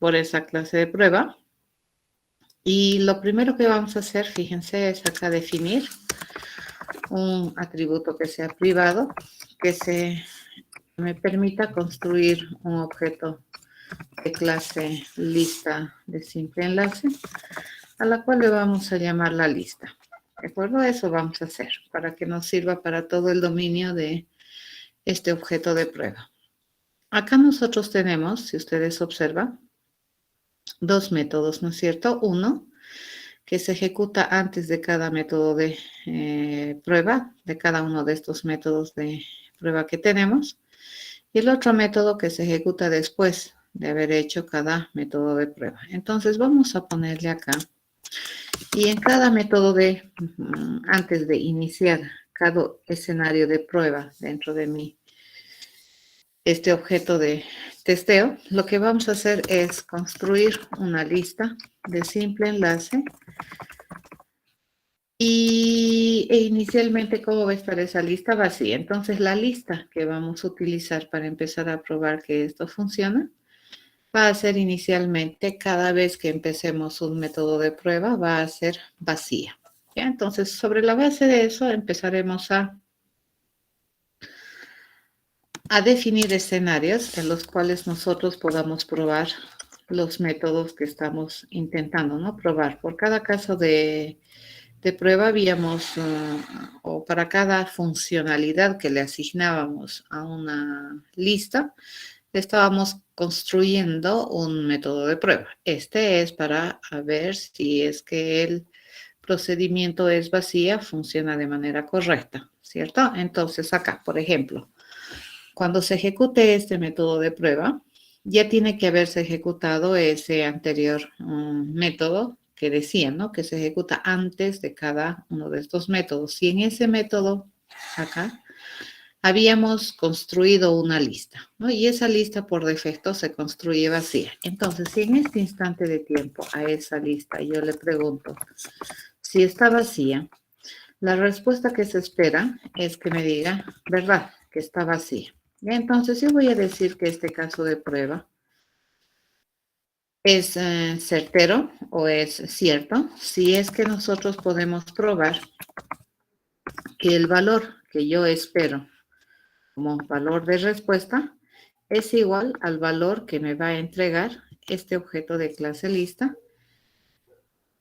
por esa clase de prueba. Y lo primero que vamos a hacer, fíjense, es acá definir un atributo que sea privado, que me permita construir un objeto de clase lista de simple enlace, a la cual le vamos a llamar la lista. ¿De acuerdo? Eso vamos a hacer para que nos sirva para todo el dominio de este objeto de prueba. Acá nosotros tenemos, si ustedes observan, dos métodos, ¿no es cierto? Uno que se ejecuta antes de cada método de prueba, de cada uno de estos métodos de prueba que tenemos, y el otro método que se ejecuta después de haber hecho cada método de prueba. Entonces vamos a ponerle acá, y en cada método de, antes de iniciar cada escenario de prueba dentro de este objeto de testeo, lo que vamos a hacer es construir una lista de simple enlace. E inicialmente, ¿cómo va a estar esa lista? Vacía. Entonces, la lista que vamos a utilizar para empezar a probar que esto funciona va a ser inicialmente, cada vez que empecemos un método de prueba, va a ser vacía. ¿Ya? Entonces, sobre la base de eso, empezaremos a definir escenarios en los cuales nosotros podamos probar los métodos que estamos intentando, ¿no? Probar. Por cada caso de prueba habíamos, o para cada funcionalidad que le asignábamos a una lista, estábamos construyendo un método de prueba. Este es para ver si es que el procedimiento es vacía, funciona de manera correcta, ¿cierto? Entonces acá, por ejemplo, cuando se ejecute este método de prueba, ya tiene que haberse ejecutado ese anterior método que decía, ¿no? Que se ejecuta antes de cada uno de estos métodos. Si en ese método, acá, habíamos construido una lista, ¿no? Y esa lista por defecto se construye vacía. Entonces, si en este instante de tiempo a esa lista yo le pregunto si está vacía, la respuesta que se espera es que me diga, ¿verdad? Que está vacía. Entonces, yo voy a decir que este caso de prueba es certero o es cierto si es que nosotros podemos probar que el valor que yo espero como valor de respuesta es igual al valor que me va a entregar este objeto de clase lista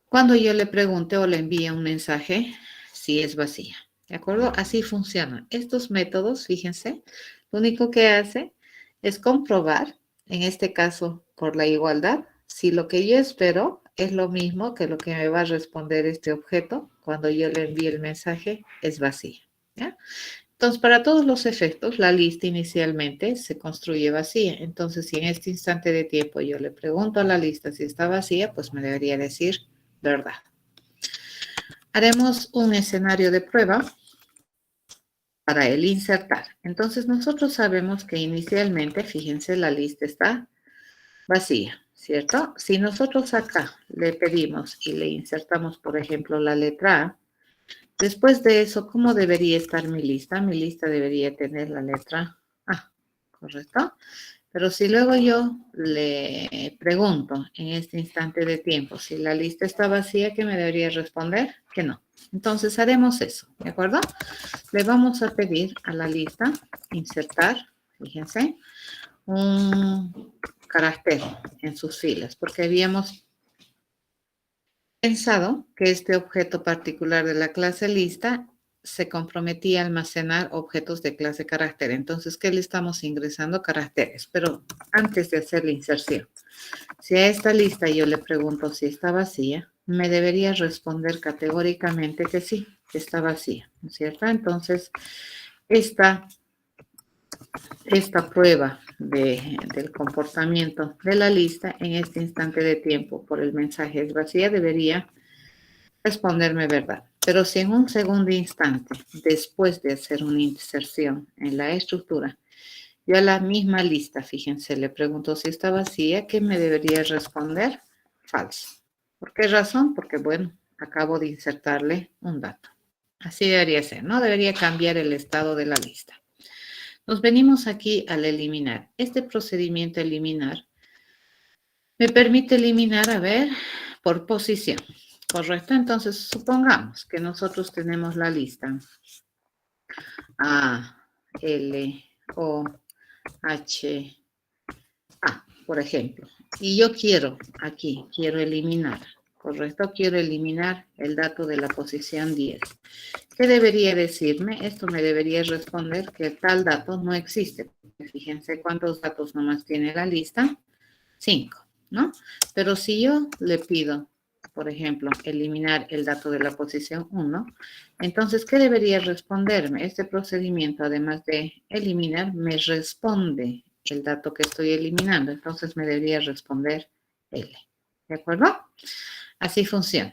cuando yo le pregunte o le envíe un mensaje si es vacía. ¿De acuerdo? Así funcionan. Estos métodos, fíjense, lo único que hace es comprobar, en este caso por la igualdad, si lo que yo espero es lo mismo que lo que me va a responder este objeto cuando yo le envíe el mensaje es vacía. ¿Ya? Entonces, para todos los efectos, la lista inicialmente se construye vacía. Entonces, si en este instante de tiempo yo le pregunto a la lista si está vacía, pues me debería decir verdad. Haremos un escenario de prueba para el insertar. Entonces, nosotros sabemos que inicialmente, fíjense, la lista está vacía, ¿cierto? Si nosotros acá le pedimos y le insertamos, por ejemplo, la letra A, después de eso, ¿cómo debería estar mi lista? Mi lista debería tener la letra A, ¿correcto? Pero si luego yo le pregunto en este instante de tiempo si la lista está vacía, ¿qué me debería responder? Que no. Entonces haremos eso, ¿de acuerdo? Le vamos a pedir a la lista insertar, fíjense, un carácter en sus filas, porque habíamos pensado que este objeto particular de la clase lista se comprometía a almacenar objetos de clase carácter. Entonces, ¿qué le estamos ingresando? Caracteres. Pero antes de hacer la inserción, si a esta lista yo le pregunto si está vacía, me debería responder categóricamente que sí, que está vacía, ¿no es cierto? Entonces, esta prueba del comportamiento de la lista en este instante de tiempo por el mensaje es vacía debería responderme verdad. Pero si en un segundo instante, después de hacer una inserción en la estructura, yo a la misma lista, fíjense, le pregunto si está vacía, ¿qué me debería responder? Falso. ¿Por qué razón? Porque, bueno, acabo de insertarle un dato. Así debería ser, ¿no? Debería cambiar el estado de la lista. Nos venimos aquí al eliminar. Este procedimiento eliminar Me permite eliminar, a ver, por posición. ¿Correcto? Entonces, supongamos que nosotros tenemos la lista A, L, O, H, A, por ejemplo. Y yo quiero eliminar, ¿correcto? Quiero eliminar el dato de la posición 10. ¿Qué debería decirme? Esto me debería responder que tal dato no existe. Fíjense cuántos datos nomás tiene la lista. 5, ¿no? Pero si yo le pido, por ejemplo, eliminar el dato de la posición 1, entonces, ¿qué debería responderme? Este procedimiento, además de eliminar, me responde el dato que estoy eliminando. Entonces, me debería responder L. ¿De acuerdo? Así funciona.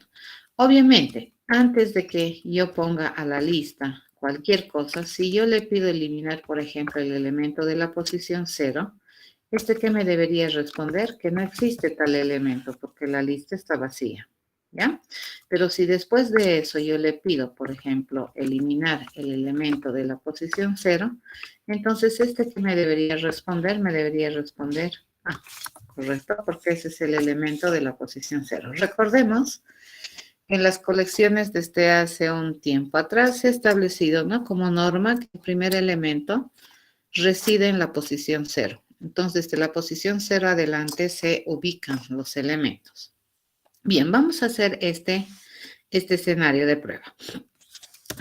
Obviamente, antes de que yo ponga a la lista cualquier cosa, si yo le pido eliminar, por ejemplo, el elemento de la posición 0, ¿qué me debería responder? Que no existe tal elemento porque la lista está vacía, ¿ya? Pero si después de eso yo le pido, por ejemplo, eliminar el elemento de la posición 0, entonces que me debería responder, me debería responder A, ¿correcto? Porque ese es el elemento de la posición 0. Recordemos, en las colecciones desde hace un tiempo atrás se ha establecido, ¿no?, como norma que el primer elemento reside en la posición 0. Entonces, de la posición 0 adelante se ubican los elementos. Bien, vamos a hacer este escenario de prueba.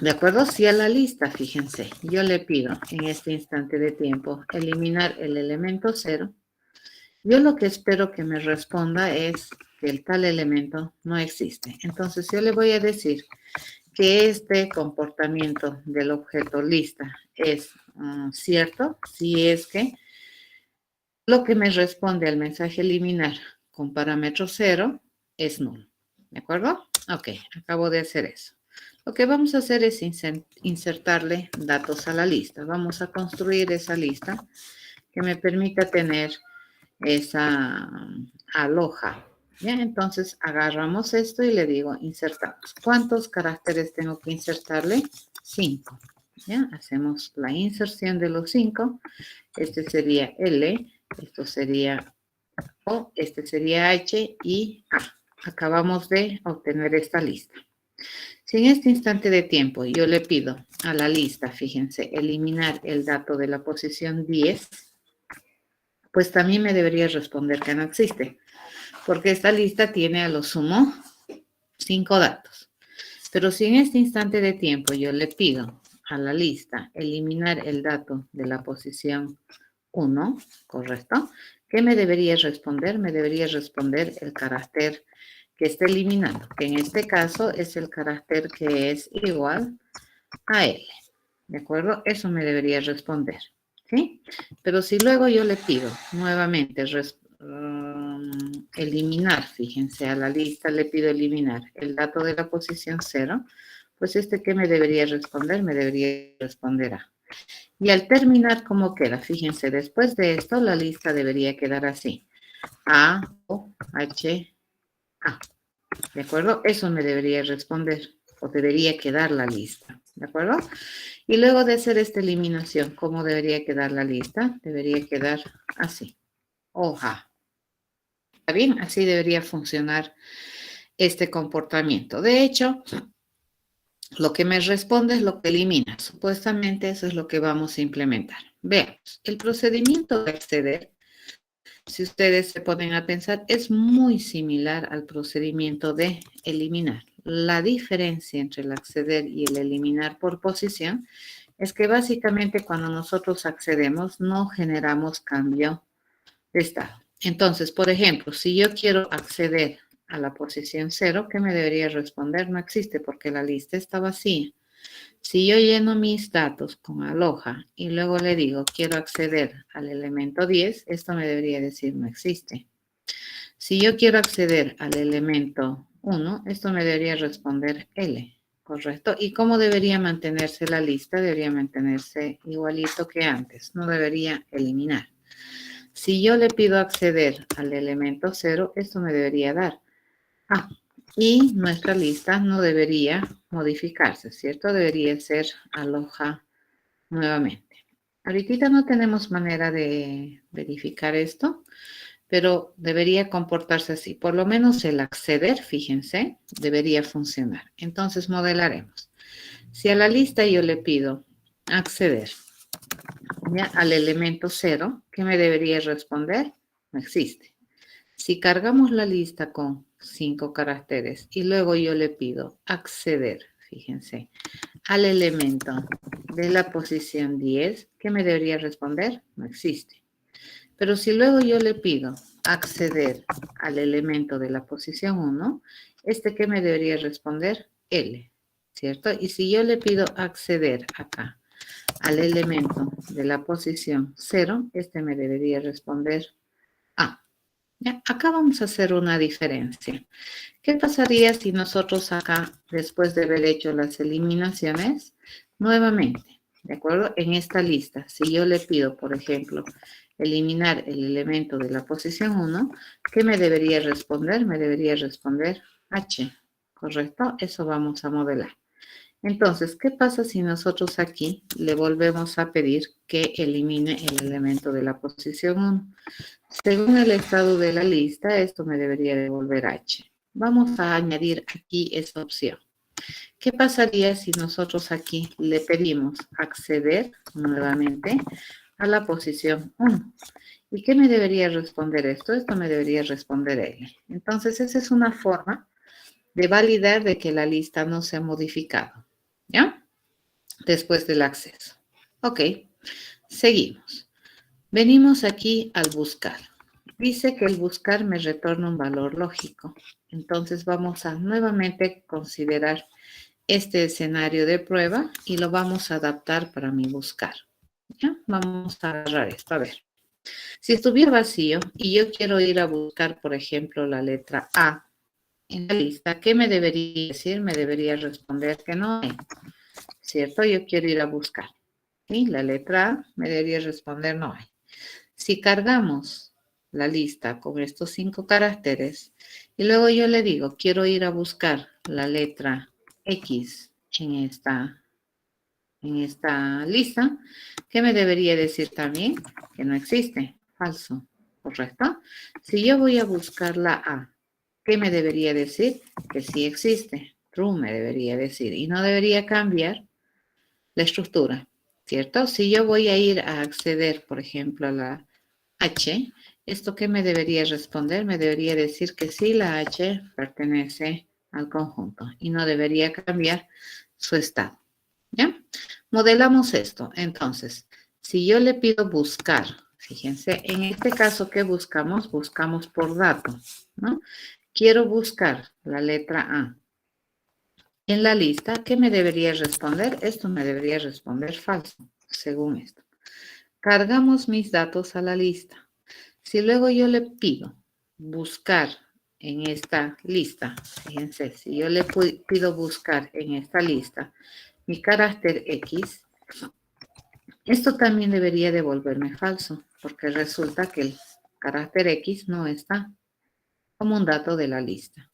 ¿De acuerdo? Si a la lista, fíjense, yo le pido en este instante de tiempo eliminar el elemento 0, yo lo que espero que me responda es que el tal elemento no existe. Entonces, yo le voy a decir que este comportamiento del objeto lista es cierto si es que lo que me responde al mensaje eliminar con parámetro 0 es nulo. ¿De acuerdo? Ok, acabo de hacer eso. Lo que vamos a hacer es insertarle datos a la lista. Vamos a construir esa lista que me permita tener esa aloja. ¿Ya? Entonces agarramos esto y le digo insertamos. ¿Cuántos caracteres tengo que insertarle? 5. ¿Ya? Hacemos la inserción de los 5. Este sería L, esto sería O, este sería H y A. Acabamos de obtener esta lista. Si en este instante de tiempo yo le pido a la lista, fíjense, eliminar el dato de la posición 10, pues también me debería responder que no existe, porque esta lista tiene a lo sumo 5 datos. Pero si en este instante de tiempo yo le pido a la lista eliminar el dato de la posición 1, ¿correcto? ¿Qué me debería responder? Me debería responder el carácter que está eliminando, que en este caso es el carácter que es igual a L. ¿De acuerdo? Eso me debería responder. ¿Sí? Pero si luego yo le pido nuevamente eliminar, fíjense, a la lista le pido eliminar el dato de la posición 0, pues ¿qué me debería responder? Me debería responder A. Y al terminar, ¿cómo queda? Fíjense, después de esto la lista debería quedar así. A, O, H, A. ¿De acuerdo? Eso me debería responder o debería quedar la lista. ¿De acuerdo? Y luego de hacer esta eliminación, ¿cómo debería quedar la lista? Debería quedar así. Hoja. ¿Está bien? Así debería funcionar este comportamiento. De hecho, lo que me responde es lo que elimina. Supuestamente eso es lo que vamos a implementar. Veamos, el procedimiento de acceder, si ustedes se ponen a pensar, es muy similar al procedimiento de eliminar. La diferencia entre el acceder y el eliminar por posición es que básicamente cuando nosotros accedemos no generamos cambio de estado. Entonces, por ejemplo, si yo quiero acceder a la posición 0, ¿qué me debería responder? No existe porque la lista está vacía. Si yo lleno mis datos con aloja y luego le digo quiero acceder al elemento 10, esto me debería decir no existe. Si yo quiero acceder al elemento 1, esto me debería responder L, ¿correcto? ¿Y cómo debería mantenerse la lista? Debería mantenerse igualito que antes, no debería eliminar. Si yo le pido acceder al elemento 0, esto me debería dar A. Y nuestra lista no debería modificarse, ¿cierto? Debería ser aloja nuevamente. Ahorita no tenemos manera de verificar esto, pero debería comportarse así. Por lo menos el acceder, fíjense, debería funcionar. Entonces modelaremos. Si a la lista yo le pido acceder, ¿ya?, al elemento 0, ¿qué me debería responder? No existe. Si cargamos la lista con 5 caracteres y luego yo le pido acceder, fíjense, al elemento de la posición 10, ¿qué me debería responder? No existe. Pero si luego yo le pido acceder al elemento de la posición 1, ¿qué me debería responder? L, ¿cierto? Y si yo le pido acceder acá al elemento de la posición 0, me debería responder A. ¿Ya? Acá vamos a hacer una diferencia. ¿Qué pasaría si nosotros acá, después de haber hecho las eliminaciones, nuevamente, ¿de acuerdo? En esta lista, si yo le pido, por ejemplo, eliminar el elemento de la posición 1, ¿qué me debería responder? Me debería responder H, ¿correcto? Eso vamos a modelar. Entonces, ¿qué pasa si nosotros aquí le volvemos a pedir que elimine el elemento de la posición 1? Según el estado de la lista, esto me debería devolver H. Vamos a añadir aquí esa opción. ¿Qué pasaría si nosotros aquí le pedimos acceder nuevamente a la posición 1? ¿Y qué me debería responder esto? Esto me debería responder L. Entonces, esa es una forma de validar de que la lista no se ha modificado, ¿ya? Después del acceso. Ok, seguimos. Venimos aquí al buscar. Dice que el buscar me retorna un valor lógico. Entonces vamos a nuevamente considerar este escenario de prueba y lo vamos a adaptar para mi buscar. ¿Ya? Vamos a agarrar esto. A ver. Si estuviera vacío y yo quiero ir a buscar, por ejemplo, la letra A en la lista, ¿qué me debería decir? Me debería responder que no hay, ¿cierto? Yo quiero ir a buscar. Y la letra A me debería responder no hay. Si cargamos la lista con estos 5 caracteres y luego yo le digo, quiero ir a buscar la letra X en esta lista, ¿qué me debería decir también? Que no existe. Falso, ¿correcto? Si yo voy a buscar la A, ¿qué me debería decir? Que sí existe. True me debería decir. Y no debería cambiar la estructura, ¿cierto? Si yo voy a ir a acceder, por ejemplo, a la H, ¿esto qué me debería responder? Me debería decir que sí, la H pertenece al conjunto y no debería cambiar su estado, ¿ya? Modelamos esto. Entonces, si yo le pido buscar, fíjense, en este caso, ¿qué buscamos? Buscamos por dato, ¿no? Quiero buscar la letra A. En la lista, ¿qué me debería responder? Esto me debería responder falso, según esto. Cargamos mis datos a la lista. Si luego yo le pido buscar en esta lista, fíjense, si yo le pido buscar en esta lista mi carácter X, esto también debería devolverme falso, porque resulta que el carácter X no está como un dato de la lista.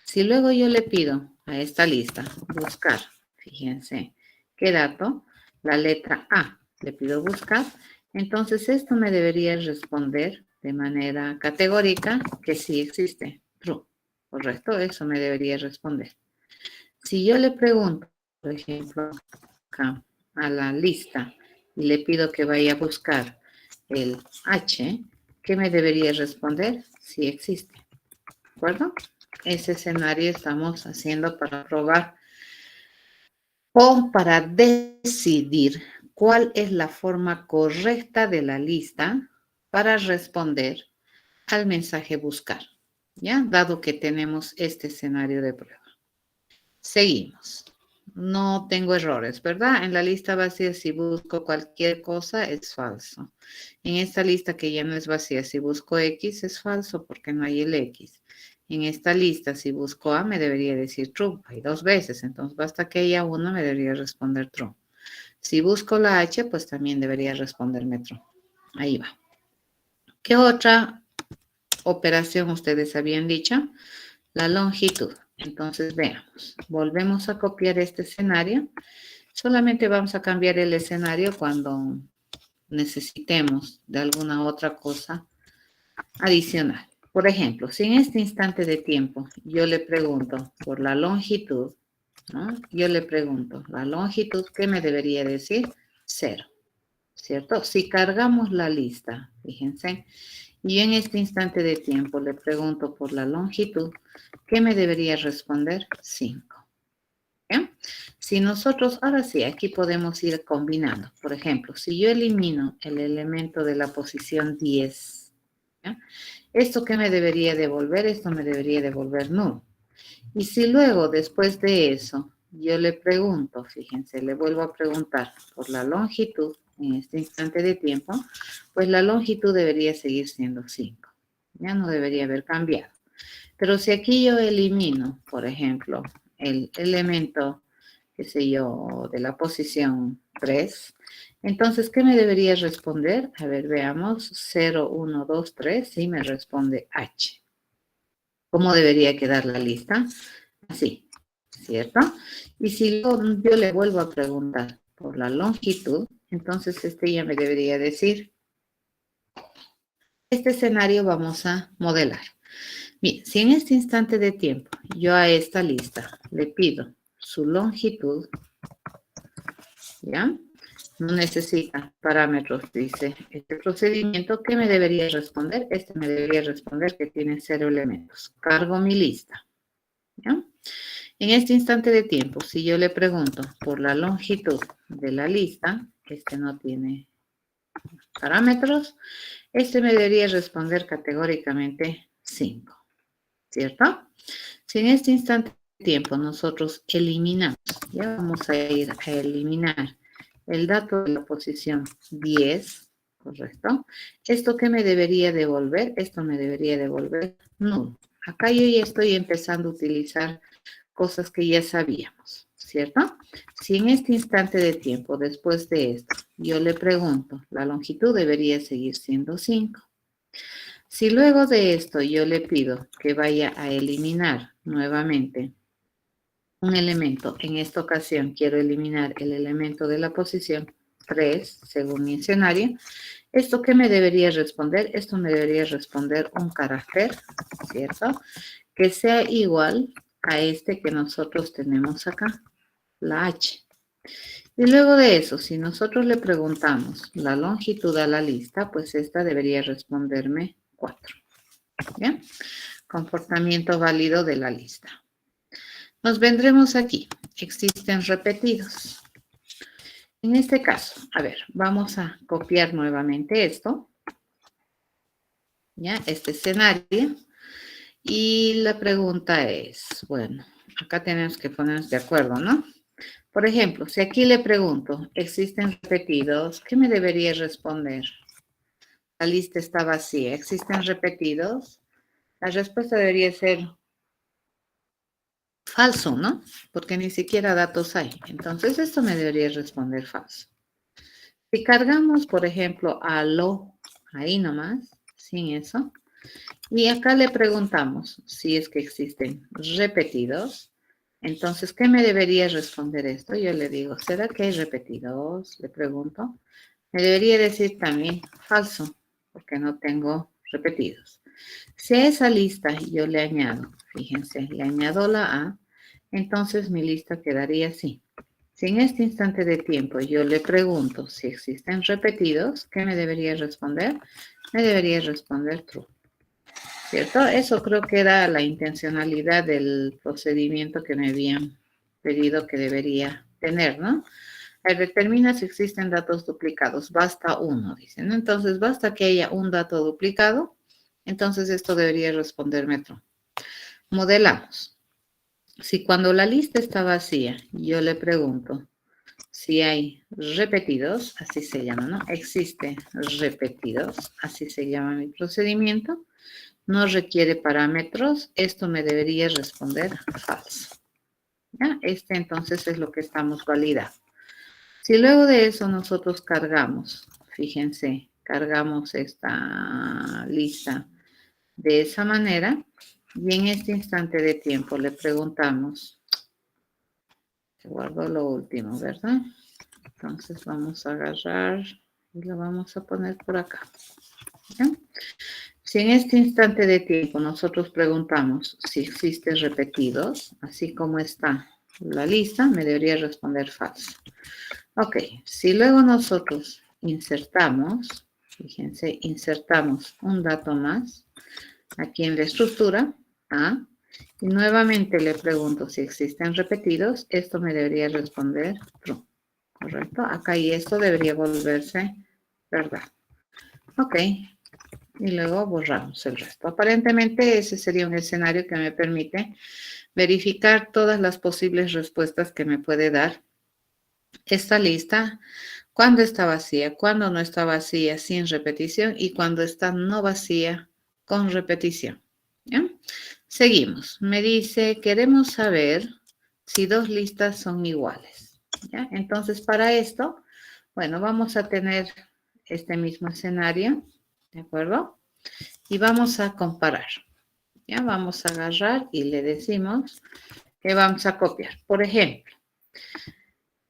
Si luego yo le pido a esta lista buscar, fíjense, ¿qué dato? La letra A, le pido buscar, entonces esto me debería responder de manera categórica que sí existe, true, ¿correcto? Eso me debería responder. Si yo le pregunto, por ejemplo, acá a la lista y le pido que vaya a buscar el H, ¿qué me debería responder? Sí existe, ¿de acuerdo? Ese escenario estamos haciendo para probar o para decidir cuál es la forma correcta de la lista para responder al mensaje buscar, ¿ya? Dado que tenemos este escenario de prueba. Seguimos. No tengo errores, ¿verdad? En la lista vacía, si busco cualquier cosa, es falso. En esta lista que ya no es vacía, si busco X, es falso porque no hay el X. En esta lista, si busco A, me debería decir true. Hay 2 veces, entonces basta que haya una, me debería responder true. Si busco la H, pues también debería responderme true. Ahí va. ¿Qué otra operación ustedes habían dicho? La longitud. Entonces veamos, volvemos a copiar este escenario. Solamente vamos a cambiar el escenario cuando necesitemos de alguna otra cosa adicional. Por ejemplo, si en este instante de tiempo yo le pregunto por la longitud, ¿no? Yo le pregunto, la longitud, ¿qué me debería decir? 0, ¿cierto? Si cargamos la lista, fíjense, y en este instante de tiempo le pregunto por la longitud, ¿qué me debería responder? 5. ¿Bien? Si nosotros, ahora sí, aquí podemos ir combinando. Por ejemplo, si yo elimino el elemento de la posición 10, ¿ya? ¿Esto qué me debería devolver? Esto me debería devolver nulo. Y si luego, después de eso, yo le pregunto, fíjense, le vuelvo a preguntar por la longitud en este instante de tiempo, pues la longitud debería seguir siendo 5. Ya no debería haber cambiado. Pero si aquí yo elimino, por ejemplo, el elemento, qué sé yo, de la posición 3, entonces, ¿qué me debería responder? A ver, veamos, 0, 1, 2, 3, sí me responde H. ¿Cómo debería quedar la lista? Así, ¿cierto? Y si yo le vuelvo a preguntar por la longitud, entonces ya me debería decir, este escenario vamos a modelar. Bien, si en este instante de tiempo yo a esta lista le pido su longitud, ¿ya? No necesita parámetros, dice este procedimiento. ¿Qué me debería responder? Este me debería responder que tiene 0 elementos. Cargo mi lista, ¿ya? En este instante de tiempo, si yo le pregunto por la longitud de la lista, este no tiene parámetros, este me debería responder categóricamente 5, ¿cierto? Si en este instante de tiempo nosotros eliminamos, ya vamos a ir a eliminar el dato de la posición 10, ¿correcto? ¿Esto qué me debería devolver? Esto me debería devolver nulo. Acá yo ya estoy empezando a utilizar cosas que ya sabíamos, ¿cierto? Si en este instante de tiempo, después de esto, yo le pregunto, la longitud debería seguir siendo 5. Si luego de esto yo le pido que vaya a eliminar nuevamente un elemento, en esta ocasión quiero eliminar el elemento de la posición 3, según mi escenario, ¿esto qué me debería responder? Esto me debería responder un carácter, ¿cierto? Que sea igual a este que nosotros tenemos acá, la H. Y luego de eso, si nosotros le preguntamos la longitud a la lista, pues esta debería responderme 4. ¿Bien? Comportamiento válido de la lista. Nos vendremos aquí. Existen repetidos. En este caso, a ver, vamos a copiar nuevamente esto. ¿Ya? Este escenario. Y la pregunta es, bueno, acá tenemos que ponernos de acuerdo, ¿no? Por ejemplo, si aquí le pregunto, ¿existen repetidos? ¿Qué me debería responder? La lista está vacía. ¿Existen repetidos? La respuesta debería ser falso, ¿no? Porque ni siquiera datos hay. Entonces, esto me debería responder falso. Si cargamos, por ejemplo, a lo, ahí nomás, sin eso, y acá le preguntamos si es que existen repetidos, entonces, ¿qué me debería responder esto? Yo le digo, ¿será que hay repetidos? Le pregunto. Me debería decir también falso, porque no tengo repetidos. Si a esa lista yo le añado, fíjense, le añado la A, entonces mi lista quedaría así. Si en este instante de tiempo yo le pregunto si existen repetidos, ¿qué me debería responder? Me debería responder true, ¿cierto? Eso creo que era la intencionalidad del procedimiento que me habían pedido que debería tener, ¿no? Determina si existen datos duplicados. Basta uno, dicen. Entonces, basta que haya un dato duplicado. Entonces, esto debería responderme true. Modelamos. Si cuando la lista está vacía, yo le pregunto si hay repetidos, así se llama, ¿no? Existe repetidos, así se llama mi procedimiento. No requiere parámetros. Esto me debería responder falso. ¿Ya? Este entonces es lo que estamos validando. Si luego de eso nosotros cargamos, fíjense, cargamos esta lista de esa manera y en este instante de tiempo le preguntamos, que guardo lo último, ¿verdad? Entonces vamos a agarrar y lo vamos a poner por acá. ¿Ya? Si en este instante de tiempo nosotros preguntamos si existen repetidos, así como está la lista, me debería responder falso. Ok, si luego nosotros insertamos, fíjense, insertamos un dato más aquí en la estructura, A, y nuevamente le pregunto si existen repetidos, esto me debería responder true, ¿correcto? Acá y esto debería volverse verdad. Ok, y luego borramos el resto. Aparentemente ese sería un escenario que me permite verificar todas las posibles respuestas que me puede dar esta lista, cuando está vacía, cuando no está vacía sin repetición y cuando está no vacía con repetición. ¿Ya? Seguimos. Me dice, queremos saber si dos listas son iguales. ¿Ya? Entonces, para esto, bueno, vamos a tener este mismo escenario, ¿de acuerdo? Y vamos a comparar. ¿Ya? Vamos a agarrar y le decimos que vamos a copiar. Por ejemplo,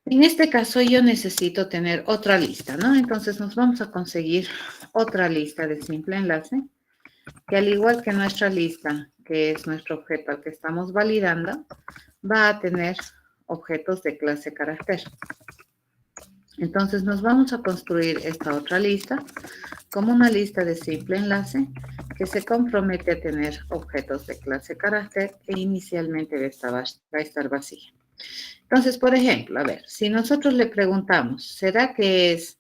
en este caso yo necesito tener otra lista, ¿no? Entonces nos vamos a conseguir otra lista de simple enlace, que al igual que nuestra lista, que es nuestro objeto al que estamos validando, va a tener objetos de clase carácter. Entonces nos vamos a construir esta otra lista como una lista de simple enlace que se compromete a tener objetos de clase carácter e inicialmente va a estar vacía. Entonces, por ejemplo, a ver, si nosotros le preguntamos, ¿será que es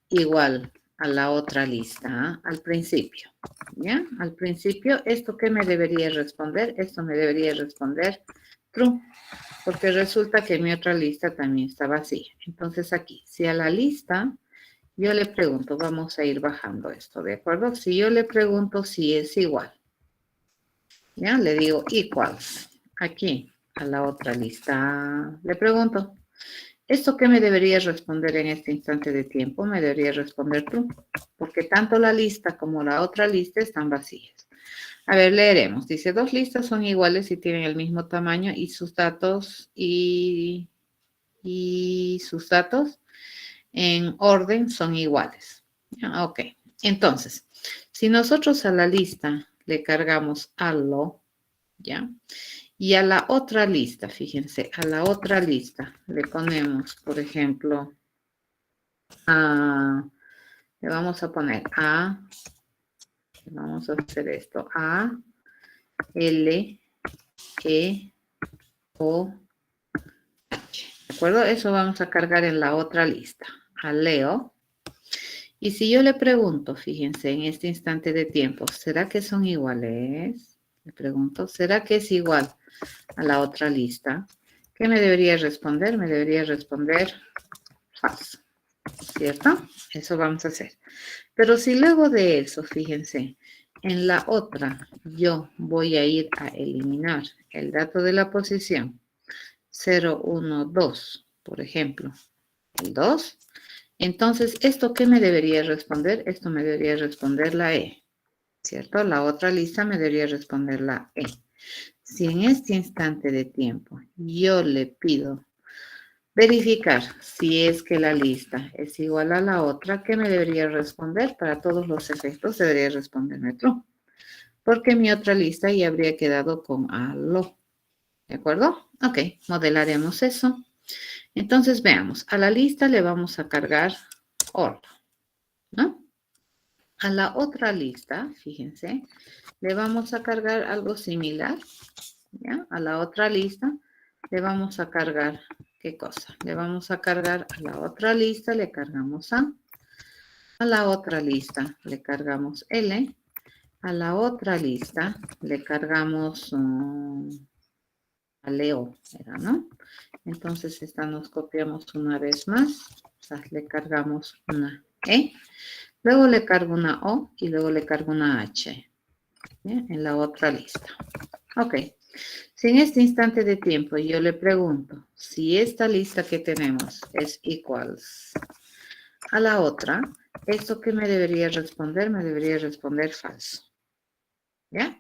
igual a la otra lista? Al principio, ¿ya? Al principio, ¿esto qué me debería responder? Esto me debería responder true, porque resulta que mi otra lista también está vacía. Entonces aquí, si a la lista yo le pregunto, vamos a ir bajando esto, ¿de acuerdo? Si yo le pregunto si es igual, ¿ya? Le digo equals, aquí a la otra lista, le pregunto, ¿esto qué me debería responder en este instante de tiempo? Me debería responder true, porque tanto la lista como la otra lista están vacías. A ver, leeremos. Dice, dos listas son iguales y tienen el mismo tamaño y sus datos sus datos en orden son iguales. Ok, entonces, si nosotros a la lista le cargamos algo, ¿ya? Y a la otra lista, fíjense, a la otra lista le ponemos, por ejemplo, le vamos a poner vamos a hacer esto, A, L, E, O, H. ¿De acuerdo? Eso vamos a cargar en la otra lista, a Leo. Y si yo le pregunto, fíjense, en este instante de tiempo, ¿será que son iguales? Le pregunto, ¿será que es igual a la otra lista? ¿Qué me debería responder? Me debería responder falso, ¿cierto? Eso vamos a hacer. Pero si luego de eso, fíjense, en la otra yo voy a ir a eliminar el dato de la posición 0, 1, 2, por ejemplo, el 2, entonces, ¿esto qué me debería responder? Esto me debería responder la E, ¿cierto? La otra lista me debería responder la E. Si en este instante de tiempo yo le pido verificar si es que la lista es igual a la otra, ¿qué me debería responder? Para todos los efectos debería responderme true, porque mi otra lista ya habría quedado con algo. ¿De acuerdo? Ok, modelaremos eso. Entonces, veamos, a la lista le vamos a cargar all, ¿no? A la otra lista, fíjense, le vamos a cargar algo similar, ¿ya? A la otra lista le vamos a cargar, ¿qué cosa? Le vamos a cargar a la otra lista, le cargamos a la otra lista le cargamos L, a la otra lista le cargamos a Leo, ¿no? Entonces esta nos copiamos una vez más, o sea, le cargamos una E, luego le cargo una O y luego le cargo una H, ¿bien? En la otra lista. Ok, si en este instante de tiempo yo le pregunto si esta lista que tenemos es equals a la otra, ¿esto qué me debería responder? Me debería responder falso, ¿ya?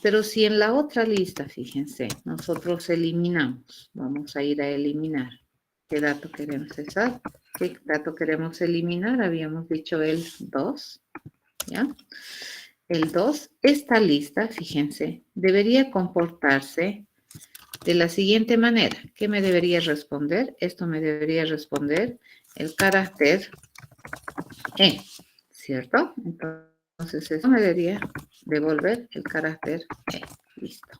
Pero si en la otra lista, fíjense, nosotros eliminamos, vamos a ir a eliminar. ¿Qué dato queremos usar? ¿Qué dato queremos eliminar? Habíamos dicho el 2, ¿ya? el 2, esta lista, fíjense, debería comportarse de la siguiente manera. ¿Qué me debería responder? Esto me debería responder el carácter E, ¿cierto? Entonces, esto me debería devolver el carácter E. Listo.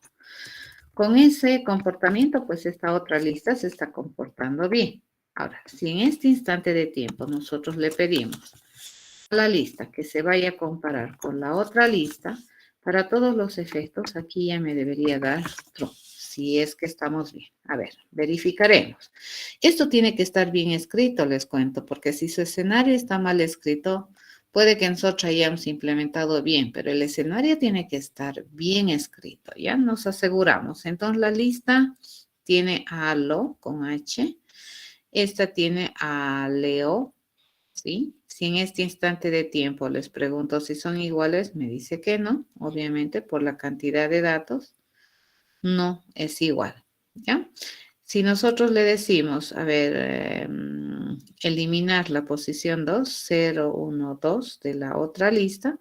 Con ese comportamiento, pues esta otra lista se está comportando bien. Ahora, si en este instante de tiempo nosotros le pedimos a la lista que se vaya a comparar con la otra lista, para todos los efectos, aquí ya me debería dar true, si es que estamos bien. A ver, verificaremos. Esto tiene que estar bien escrito, les cuento, porque si su escenario está mal escrito, puede que nosotros hayamos implementado bien, pero el escenario tiene que estar bien escrito, ¿ya? Nos aseguramos. Entonces, la lista tiene a lo con H, esta tiene a Leo, ¿sí? Si en este instante de tiempo les pregunto si son iguales, me dice que no, obviamente por la cantidad de datos, no es igual, ¿ya? Si nosotros le decimos, a ver, eliminar la posición 2, 0, 1, 2 de la otra lista,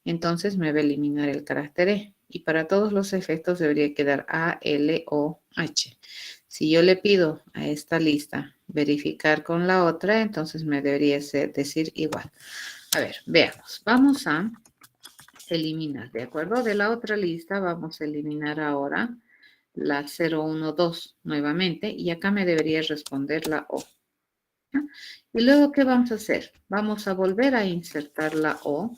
entonces me va a eliminar el carácter E. Y para todos los efectos debería quedar A, L, O, H. Si yo le pido a esta lista verificar con la otra, entonces me debería decir igual. A ver, veamos. Vamos a eliminar, ¿de acuerdo? De la otra lista vamos a eliminar ahora la 0, 1, 2 nuevamente y acá me debería responder la O. ¿Ya? Y luego, ¿qué vamos a hacer? Vamos a volver a insertar la O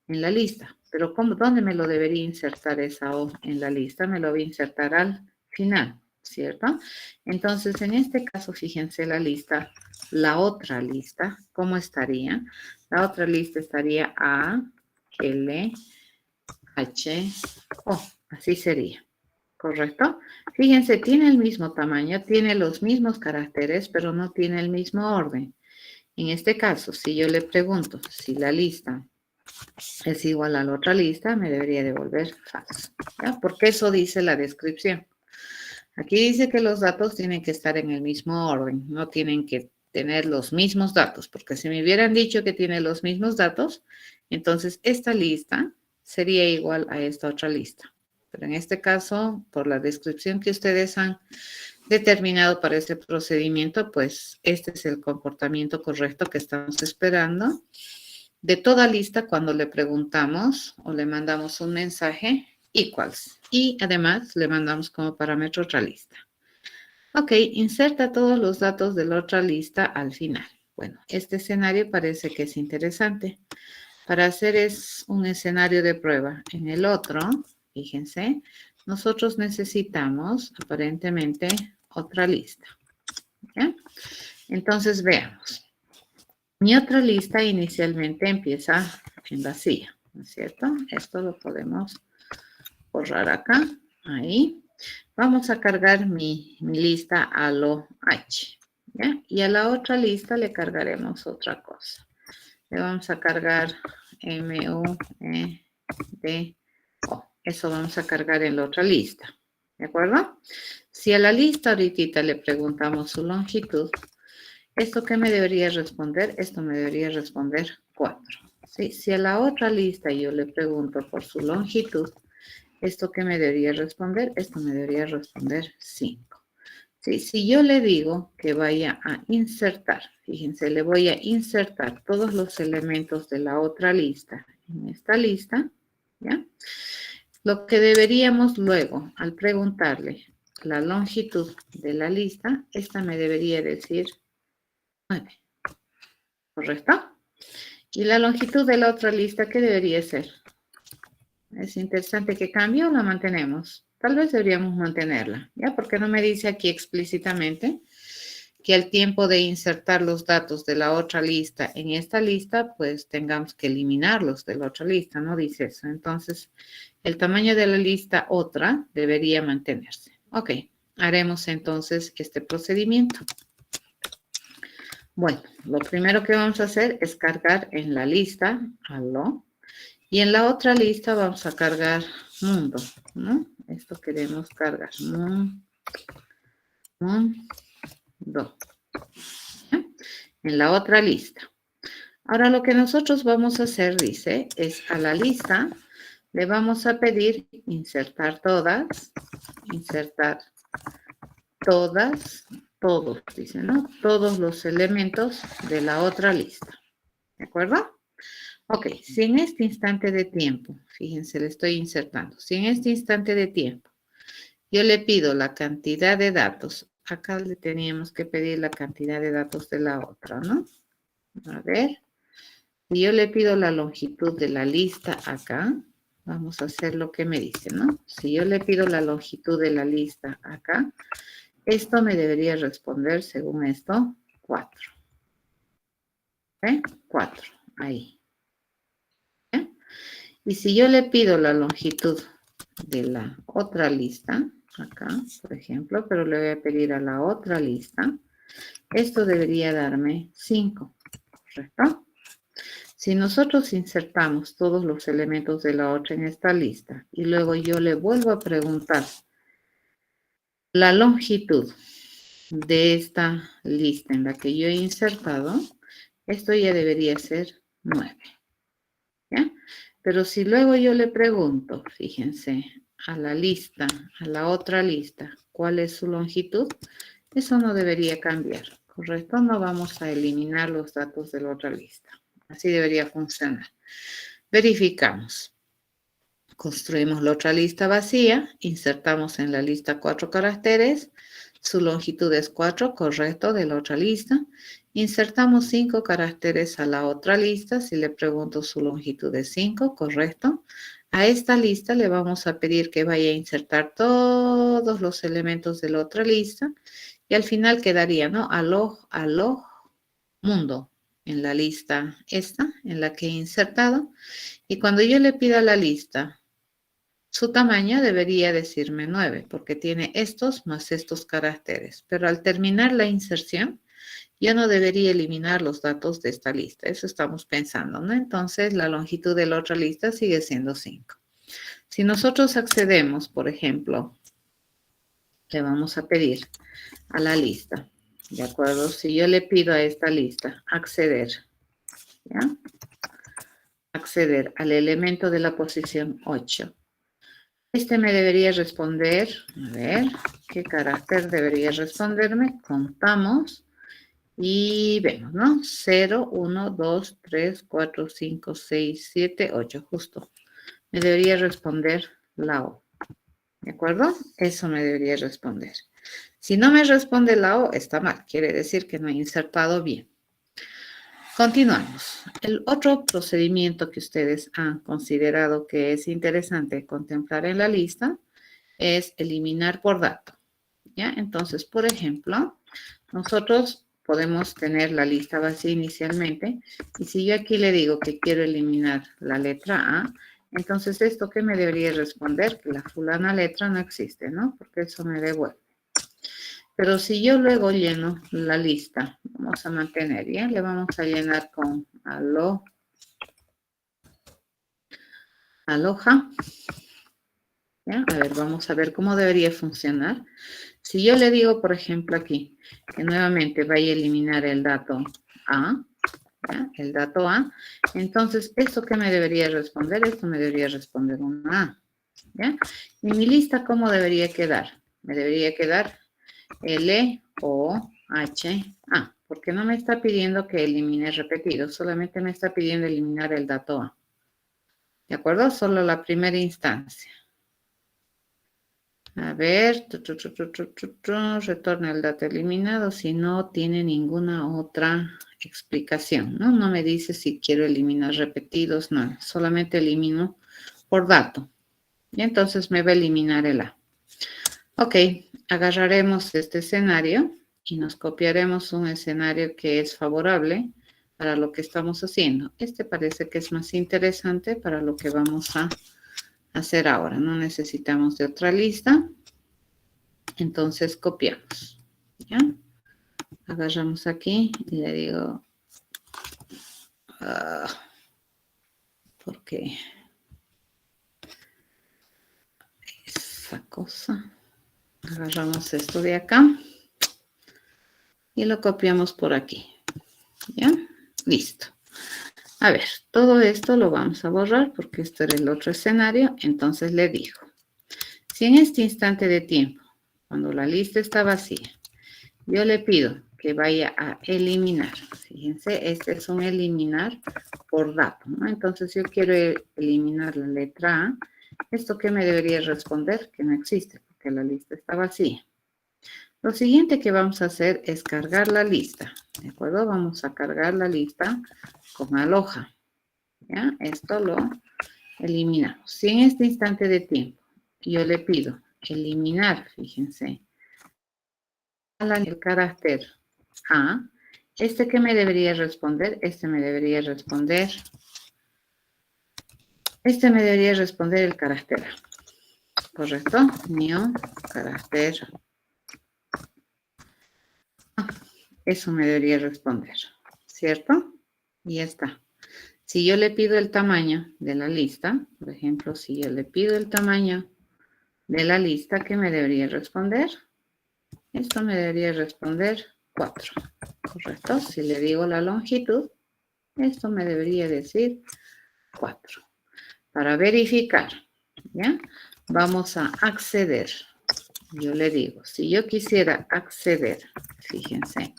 en la lista. Pero ¿dónde me lo debería insertar esa O en la lista? Me lo voy a insertar al final, ¿cierto? Entonces, en este caso, fíjense la lista, la otra lista, ¿cómo estaría? La otra lista estaría A, L, H, O. Así sería. ¿Correcto? Fíjense, tiene el mismo tamaño, tiene los mismos caracteres, pero no tiene el mismo orden. En este caso, si yo le pregunto si la lista es igual a la otra lista, me debería devolver falso, ¿ya? Porque eso dice la descripción. Aquí dice que los datos tienen que estar en el mismo orden, no tienen que tener los mismos datos, porque si me hubieran dicho que tiene los mismos datos, entonces esta lista sería igual a esta otra lista. Pero en este caso, por la descripción que ustedes han determinado para este procedimiento, pues este es el comportamiento correcto que estamos esperando de toda lista cuando le preguntamos o le mandamos un mensaje equals y además le mandamos como parámetro otra lista. Ok, inserta todos los datos de la otra lista al final. Bueno, este escenario parece que es interesante. Para hacer es un escenario de prueba. En el otro, fíjense, nosotros necesitamos aparentemente otra lista. ¿Ya? Entonces veamos. Mi otra lista inicialmente empieza en vacía, ¿no es cierto? Esto lo podemos borrar acá, ahí. Vamos a cargar mi lista a lo H, ¿ya? Y a la otra lista le cargaremos otra cosa. Le vamos a cargar MUEDO. Eso vamos a cargar en la otra lista, ¿de acuerdo? Si a la lista ahorita le preguntamos su longitud, ¿esto qué me debería responder? Esto me debería responder 4. ¿Sí? Si a la otra lista yo le pregunto por su longitud, ¿esto qué me debería responder? Esto me debería responder 5. ¿Sí? Si yo le digo que vaya a insertar, fíjense, le voy a insertar todos los elementos de la otra lista en esta lista, ¿ya? Lo que deberíamos luego, al preguntarle la longitud de la lista, esta me debería decir 9. ¿Correcto? Y la longitud de la otra lista, ¿qué debería ser? Es interesante que cambie o la mantenemos. Tal vez deberíamos mantenerla, ¿ya? Porque no me dice aquí explícitamente que al tiempo de insertar los datos de la otra lista en esta lista, pues tengamos que eliminarlos de la otra lista, no dice eso. Entonces, el tamaño de la lista otra debería mantenerse. Ok, haremos entonces este procedimiento. Bueno, lo primero que vamos a hacer es cargar en la lista aló y en la otra lista vamos a cargar mundo, ¿no? Esto queremos cargar mundo, ¿ya? En la otra lista. Ahora lo que nosotros vamos a hacer, dice, es a la lista, Le vamos a pedir insertar todas, todos, dice, ¿no? Todos los elementos de la otra lista. ¿De acuerdo? Ok, si en este instante de tiempo, fíjense, le estoy insertando, si en este instante de tiempo yo le pido la cantidad de datos, acá le teníamos que pedir la cantidad de datos de la otra, ¿no? A ver, si yo le pido la longitud de la lista acá, vamos a hacer lo que me dice, ¿no? Si yo le pido la longitud de la lista acá, esto me debería responder, según esto, 4. ¿Eh? 4, ahí. ¿Eh? Y si yo le pido la longitud de la otra lista, acá, por ejemplo, pero le voy a pedir a la otra lista, esto debería darme 5, ¿correcto? Si nosotros insertamos todos los elementos de la otra en esta lista y luego yo le vuelvo a preguntar la longitud de esta lista en la que yo he insertado, esto ya debería ser 9. ¿Ya? Pero si luego yo le pregunto, fíjense, a la lista, a la otra lista, ¿cuál es su longitud? Eso no debería cambiar, ¿correcto? No vamos a eliminar los datos de la otra lista. Así debería funcionar. Verificamos. Construimos la otra lista vacía, insertamos en la lista 4 caracteres, su longitud es 4, correcto, de la otra lista. Insertamos 5 caracteres a la otra lista, si le pregunto su longitud es 5, correcto. A esta lista le vamos a pedir que vaya a insertar todos los elementos de la otra lista y al final quedaría, ¿no? Aló mundo en la lista esta, en la que he insertado. Y cuando yo le pida la lista, su tamaño debería decirme 9, porque tiene estos más estos caracteres. Pero al terminar la inserción, yo no debería eliminar los datos de esta lista. Eso estamos pensando, ¿no? Entonces, la longitud de la otra lista sigue siendo 5. Si nosotros accedemos, por ejemplo, le vamos a pedir a la lista, ¿de acuerdo? Si yo le pido a esta lista acceder, ¿ya? Acceder al elemento de la posición 8. Este me debería responder, a ver, ¿qué carácter debería responderme? Contamos y vemos, ¿no? 0, 1, 2, 3, 4, 5, 6, 7, 8, justo. Me debería responder la O, ¿de acuerdo? Eso me debería responder. Si no me responde la O, está mal, quiere decir que no he insertado bien. Continuamos. El otro procedimiento que ustedes han considerado que es interesante contemplar en la lista es eliminar por dato. ¿Ya? Entonces, por ejemplo, nosotros podemos tener la lista vacía inicialmente y si yo aquí le digo que quiero eliminar la letra A, entonces esto que me debería responder, que la fulana letra no existe, ¿no? Porque eso me devuelve. Pero si yo luego lleno la lista, vamos a mantener, ¿ya? Le vamos a llenar con aloha. ¿Ya? A ver, vamos a ver cómo debería funcionar. Si yo le digo, por ejemplo, aquí, que nuevamente vaya a eliminar el dato A, ¿ya? El dato A, entonces, ¿esto qué me debería responder? Esto me debería responder un A, ¿ya? Y mi lista, ¿cómo debería quedar? Me debería quedar LOHA, porque no me está pidiendo que elimine repetido, solamente me está pidiendo eliminar el dato A. ¿De acuerdo? Solo la primera instancia. A ver, retorna el dato eliminado si no tiene ninguna otra explicación, ¿no? No me dice si quiero eliminar repetidos, no, solamente elimino por dato. Y entonces me va a eliminar el A. Ok, agarraremos este escenario y nos copiaremos un escenario que es favorable para lo que estamos haciendo. Este parece que es más interesante para lo que vamos a hacer ahora. No necesitamos de otra lista. Entonces copiamos. ¿Ya? Agarramos aquí y le digo, ¿por qué? Esa cosa. Agarramos esto de acá y lo copiamos por aquí. ¿Ya? Listo. A ver, todo esto lo vamos a borrar porque esto era el otro escenario. Entonces le digo, si en este instante de tiempo, cuando la lista está vacía, yo le pido que vaya a eliminar. Fíjense, este es un eliminar por dato, ¿no? Entonces yo quiero eliminar la letra A. ¿Esto qué me debería responder? Que no existe porque la lista está vacía. Lo siguiente que vamos a hacer es cargar la lista, ¿de acuerdo? Vamos a cargar la lista con aloja, ¿ya? Esto lo eliminamos. Si en este instante de tiempo yo le pido eliminar, fíjense, el carácter A, ¿este qué me debería responder? Este me debería responder el carácter A, ¿correcto? New carácter A. Eso me debería responder, ¿cierto? Y ya está. Si yo le pido el tamaño de la lista, por ejemplo, si yo le pido el tamaño de la lista, ¿qué me debería responder? Esto me debería responder 4, ¿correcto? Si le digo la longitud, esto me debería decir 4. Para verificar, ¿ya? Vamos a acceder. Yo le digo, si yo quisiera acceder, fíjense,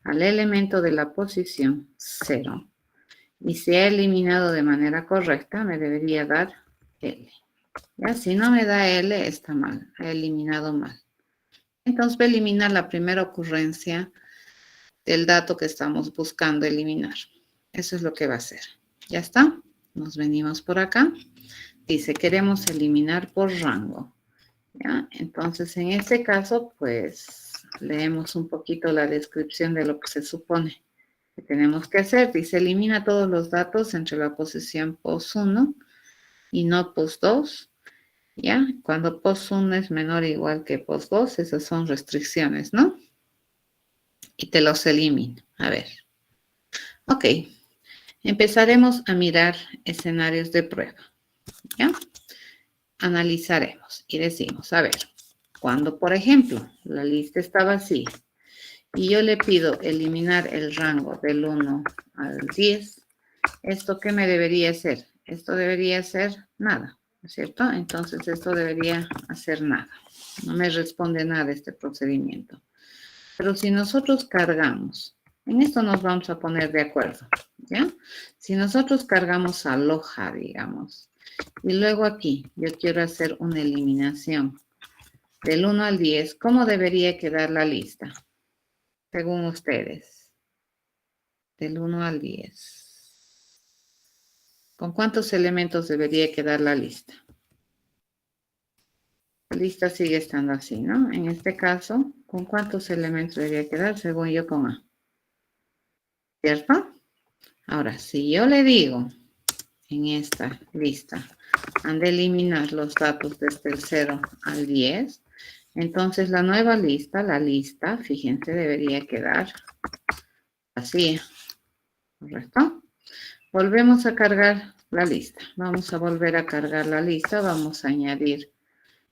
al elemento de la posición 0, y se ha eliminado de manera correcta, me debería dar L. ¿Ya? Si no me da L, está mal, ha eliminado mal. Entonces va a eliminar la primera ocurrencia del dato que estamos buscando eliminar. Eso es lo que va a hacer. ¿Ya está? Nos venimos por acá. Dice, queremos eliminar por rango. ¿Ya? Entonces, en este caso, pues, leemos un poquito la descripción de lo que se supone que tenemos que hacer. Dice, elimina todos los datos entre la posición POS 1 y no POS 2. ¿Ya? Cuando POS 1 es menor o igual que POS 2, esas son restricciones, ¿no? Y te los elimino. A ver. Ok. Empezaremos a mirar escenarios de prueba. ¿Ya? Analizaremos y decimos, a ver, cuando, por ejemplo, la lista está vacía y yo le pido eliminar el rango del 1 al 10, ¿esto qué me debería hacer? Esto debería hacer nada, ¿no es cierto? Entonces esto debería hacer nada. No me responde nada este procedimiento. Pero si nosotros cargamos, en esto nos vamos a poner de acuerdo, ¿ya? Si nosotros cargamos aloja, digamos, y luego aquí yo quiero hacer una eliminación del 1 al 10, ¿cómo debería quedar la lista? Según ustedes, del 1 al 10. ¿Con cuántos elementos debería quedar la lista? La lista sigue estando así, ¿no? En este caso, ¿con cuántos elementos debería quedar? Según yo, con A. ¿Cierto? Ahora, si yo le digo en esta lista, han de eliminar los datos desde el 0 al 10, entonces la nueva lista, fíjense, debería quedar así, ¿correcto? Volvemos a cargar la lista. Vamos a volver a cargar la lista, vamos a añadir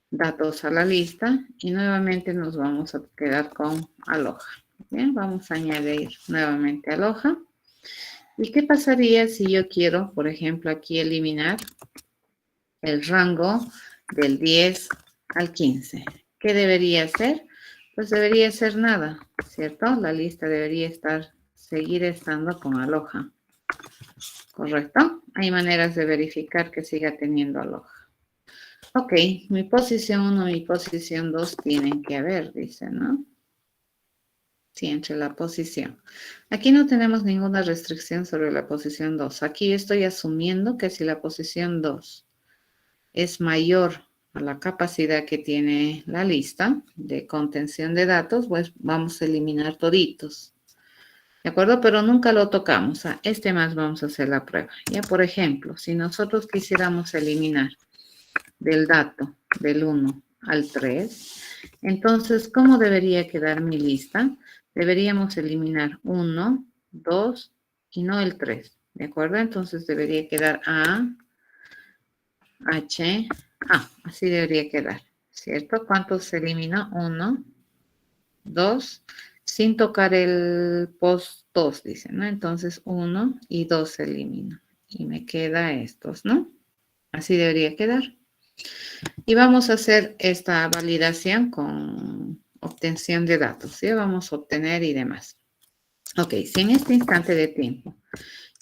datos a la lista y nuevamente nos vamos a quedar con aloja. Bien, vamos a añadir nuevamente aloja. ¿Y qué pasaría si yo quiero, por ejemplo, aquí eliminar el rango del 10 al 15? ¿Qué debería hacer? Pues debería ser nada, ¿cierto? La lista debería seguir estando con aloja, ¿correcto? Hay maneras de verificar que siga teniendo aloja. Ok, mi posición 1 y mi posición 2 tienen que haber, dice, ¿no? Sí, entre la posición. Aquí no tenemos ninguna restricción sobre la posición 2. Aquí estoy asumiendo que si la posición 2 es mayor a la capacidad que tiene la lista de contención de datos, pues vamos a eliminar toditos. ¿De acuerdo? Pero nunca lo tocamos. A este más vamos a hacer la prueba. Ya, por ejemplo, si nosotros quisiéramos eliminar del dato del 1 al 3, entonces, ¿cómo debería quedar mi lista? Deberíamos eliminar 1, 2 y no el 3. ¿De acuerdo? Entonces debería quedar A, H, A. Así debería quedar. ¿Cierto? ¿Cuántos se eliminó? 1, 2, sin tocar el post 2, dice, ¿no? Entonces 1 y 2 se eliminan. Y me queda estos, ¿no? Así debería quedar. Y vamos a hacer esta validación con obtención de datos. ¿Sí? Vamos a obtener y demás. Ok, si en este instante de tiempo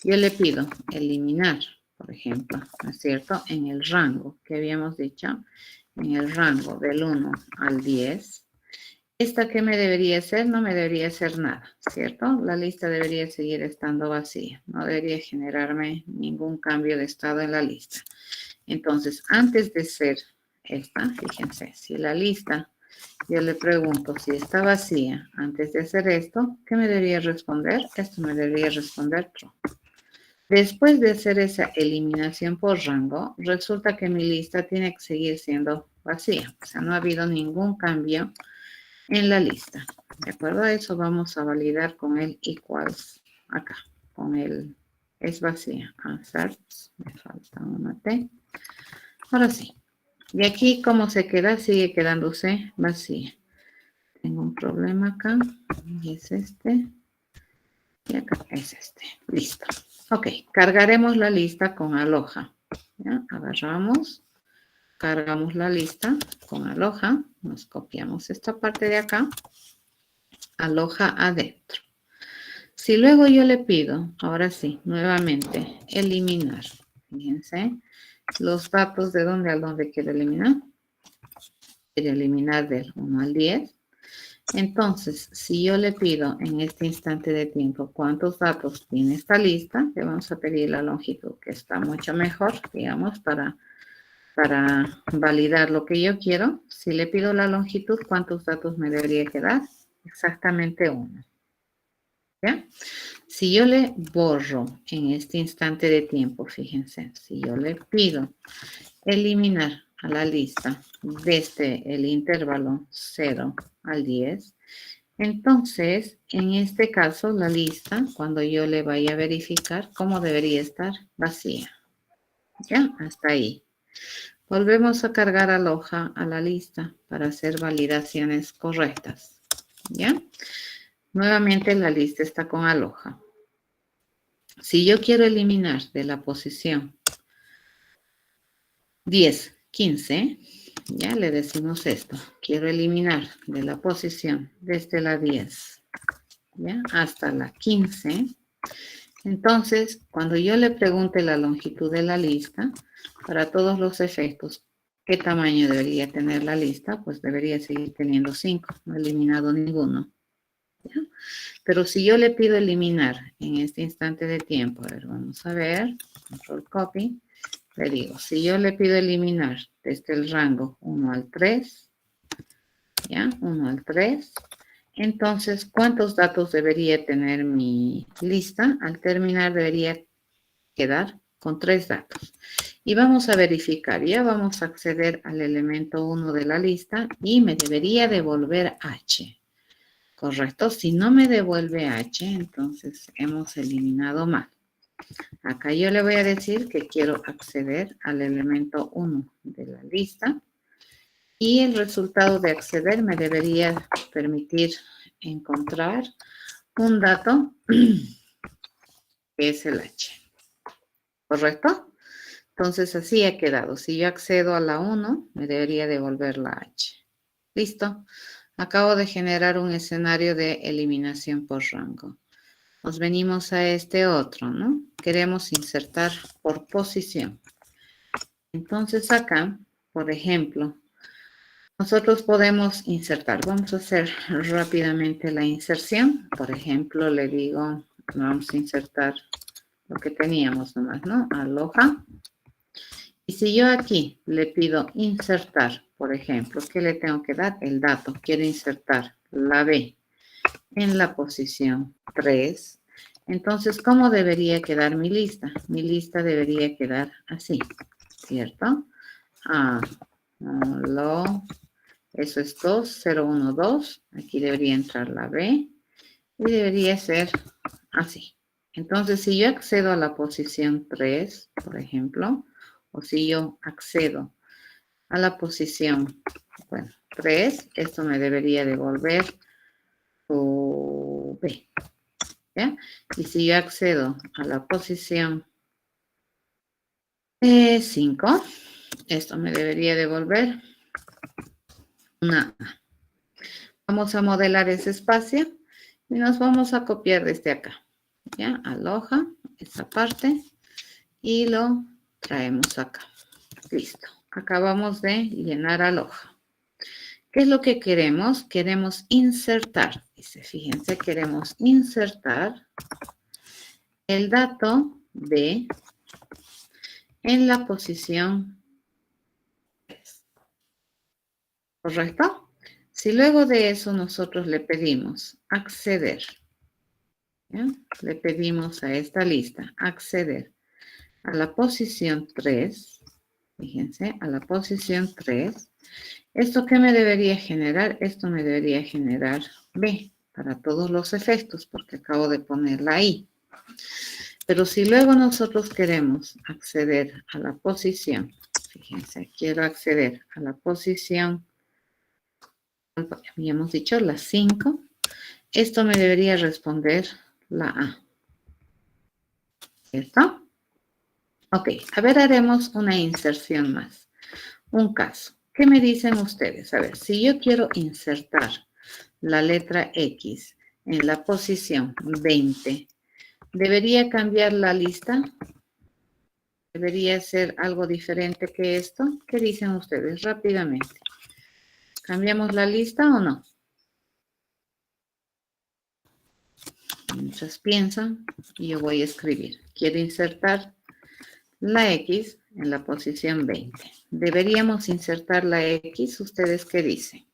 yo le pido eliminar, por ejemplo, ¿no es cierto? En el rango que habíamos dicho, en el rango del 1 al 10, ¿esta qué me debería hacer? No me debería hacer nada, ¿cierto? La lista debería seguir estando vacía. No debería generarme ningún cambio de estado en la lista. Entonces, antes de ser esta, fíjense, si la lista, yo le pregunto si está vacía antes de hacer esto, ¿qué me debería responder? Esto me debería responder true. Después de hacer esa eliminación por rango, resulta que mi lista tiene que seguir siendo vacía. O sea, no ha habido ningún cambio en la lista. ¿De acuerdo? A eso vamos a validar con el equals acá, con el es vacía. Answers, me falta una T. Ahora sí. Y aquí, ¿cómo se queda? Sigue quedándose vacía. Tengo un problema acá. Y es este. Y acá es este. Listo. Ok. Cargaremos la lista con aloha. ¿Ya? Agarramos. Cargamos la lista con aloha. Nos copiamos esta parte de acá. Aloha adentro. Si luego yo le pido, ahora sí, nuevamente, eliminar. Fíjense, los datos de dónde a dónde quiero eliminar. Quiero eliminar del 1 al 10. Entonces, si yo le pido en este instante de tiempo cuántos datos tiene esta lista, le vamos a pedir la longitud, que está mucho mejor, digamos, para validar lo que yo quiero. Si le pido la longitud, ¿cuántos datos me debería quedar? Exactamente 1. ¿Ya? Si yo le borro en este instante de tiempo, fíjense, si yo le pido eliminar a la lista desde el intervalo 0 al 10, entonces, en este caso, la lista, cuando yo le vaya a verificar, ¿cómo debería estar? Vacía. ¿Ya? Hasta ahí. Volvemos a cargar aloha a la lista para hacer validaciones correctas. ¿Ya? Nuevamente la lista está con aloha. Si yo quiero eliminar de la posición 10, 15, ya le decimos esto. Quiero eliminar de la posición desde la 10, ¿ya? Hasta la 15. Entonces, cuando yo le pregunte la longitud de la lista, para todos los efectos, ¿qué tamaño debería tener la lista? Pues debería seguir teniendo 5. No he eliminado ninguno. ¿Ya? Pero si yo le pido eliminar en este instante de tiempo, a ver, vamos a ver, control copy, le digo, si yo le pido eliminar desde el rango 1 al 3, ¿ya? 1 al 3, entonces, ¿cuántos datos debería tener mi lista? Al terminar debería quedar con 3 datos. Y vamos a verificar, ya vamos a acceder al elemento 1 de la lista y me debería devolver H. Correcto, si no me devuelve H, entonces hemos eliminado mal. Acá yo le voy a decir que quiero acceder al elemento 1 de la lista y el resultado de acceder me debería permitir encontrar un dato que es el H. ¿Correcto? Entonces así ha quedado. Si yo accedo a la 1, me debería devolver la H. Listo. Acabo de generar un escenario de eliminación por rango. Nos venimos a este otro, ¿no? Queremos insertar por posición. Entonces acá, por ejemplo, nosotros podemos insertar. Vamos a hacer rápidamente la inserción. Por ejemplo, le digo, vamos a insertar lo que teníamos nomás, ¿no? Aloha. Y si yo aquí le pido insertar, por ejemplo, ¿qué le tengo que dar? El dato. Quiero insertar la B en la posición 3. Entonces, ¿cómo debería quedar mi lista? Mi lista debería quedar así, ¿cierto? Eso es 2, 0, 1, 2. Aquí debería entrar la B y debería ser así. Entonces, si yo accedo a la posición 3, por ejemplo, o si yo accedo a la posición, 3, esto me debería devolver B. ¿ya? Y si yo accedo a la posición 5, esto me debería devolver una A. Vamos a modelar ese espacio y nos vamos a copiar desde acá, ¿ya? Aloja esa parte y lo traemos acá. Listo. Acabamos de llenar aloja. ¿Qué es lo que queremos? Queremos insertar. Dice, fíjense, queremos insertar el dato B en la posición 3. ¿Correcto? Si luego de eso nosotros le pedimos acceder, ¿ya? Le pedimos a esta lista acceder a la posición 3, fíjense, a la posición 3, ¿esto qué me debería generar? Esto me debería generar B para todos los efectos, porque acabo de ponerla ahí. Pero si luego nosotros queremos acceder a la posición, fíjense, quiero acceder a la posición, habíamos dicho la 5, esto me debería responder la A. ¿Cierto? Ok, a ver, haremos una inserción más. Un caso. ¿Qué me dicen ustedes? A ver, si yo quiero insertar la letra X en la posición 20, ¿debería cambiar la lista? ¿Debería ser algo diferente que esto? ¿Qué dicen ustedes rápidamente? ¿Cambiamos la lista o no? Mientras piensan, yo voy a escribir. Quiero insertar la X en la posición 20. ¿Deberíamos insertar la X? ¿Ustedes qué dicen?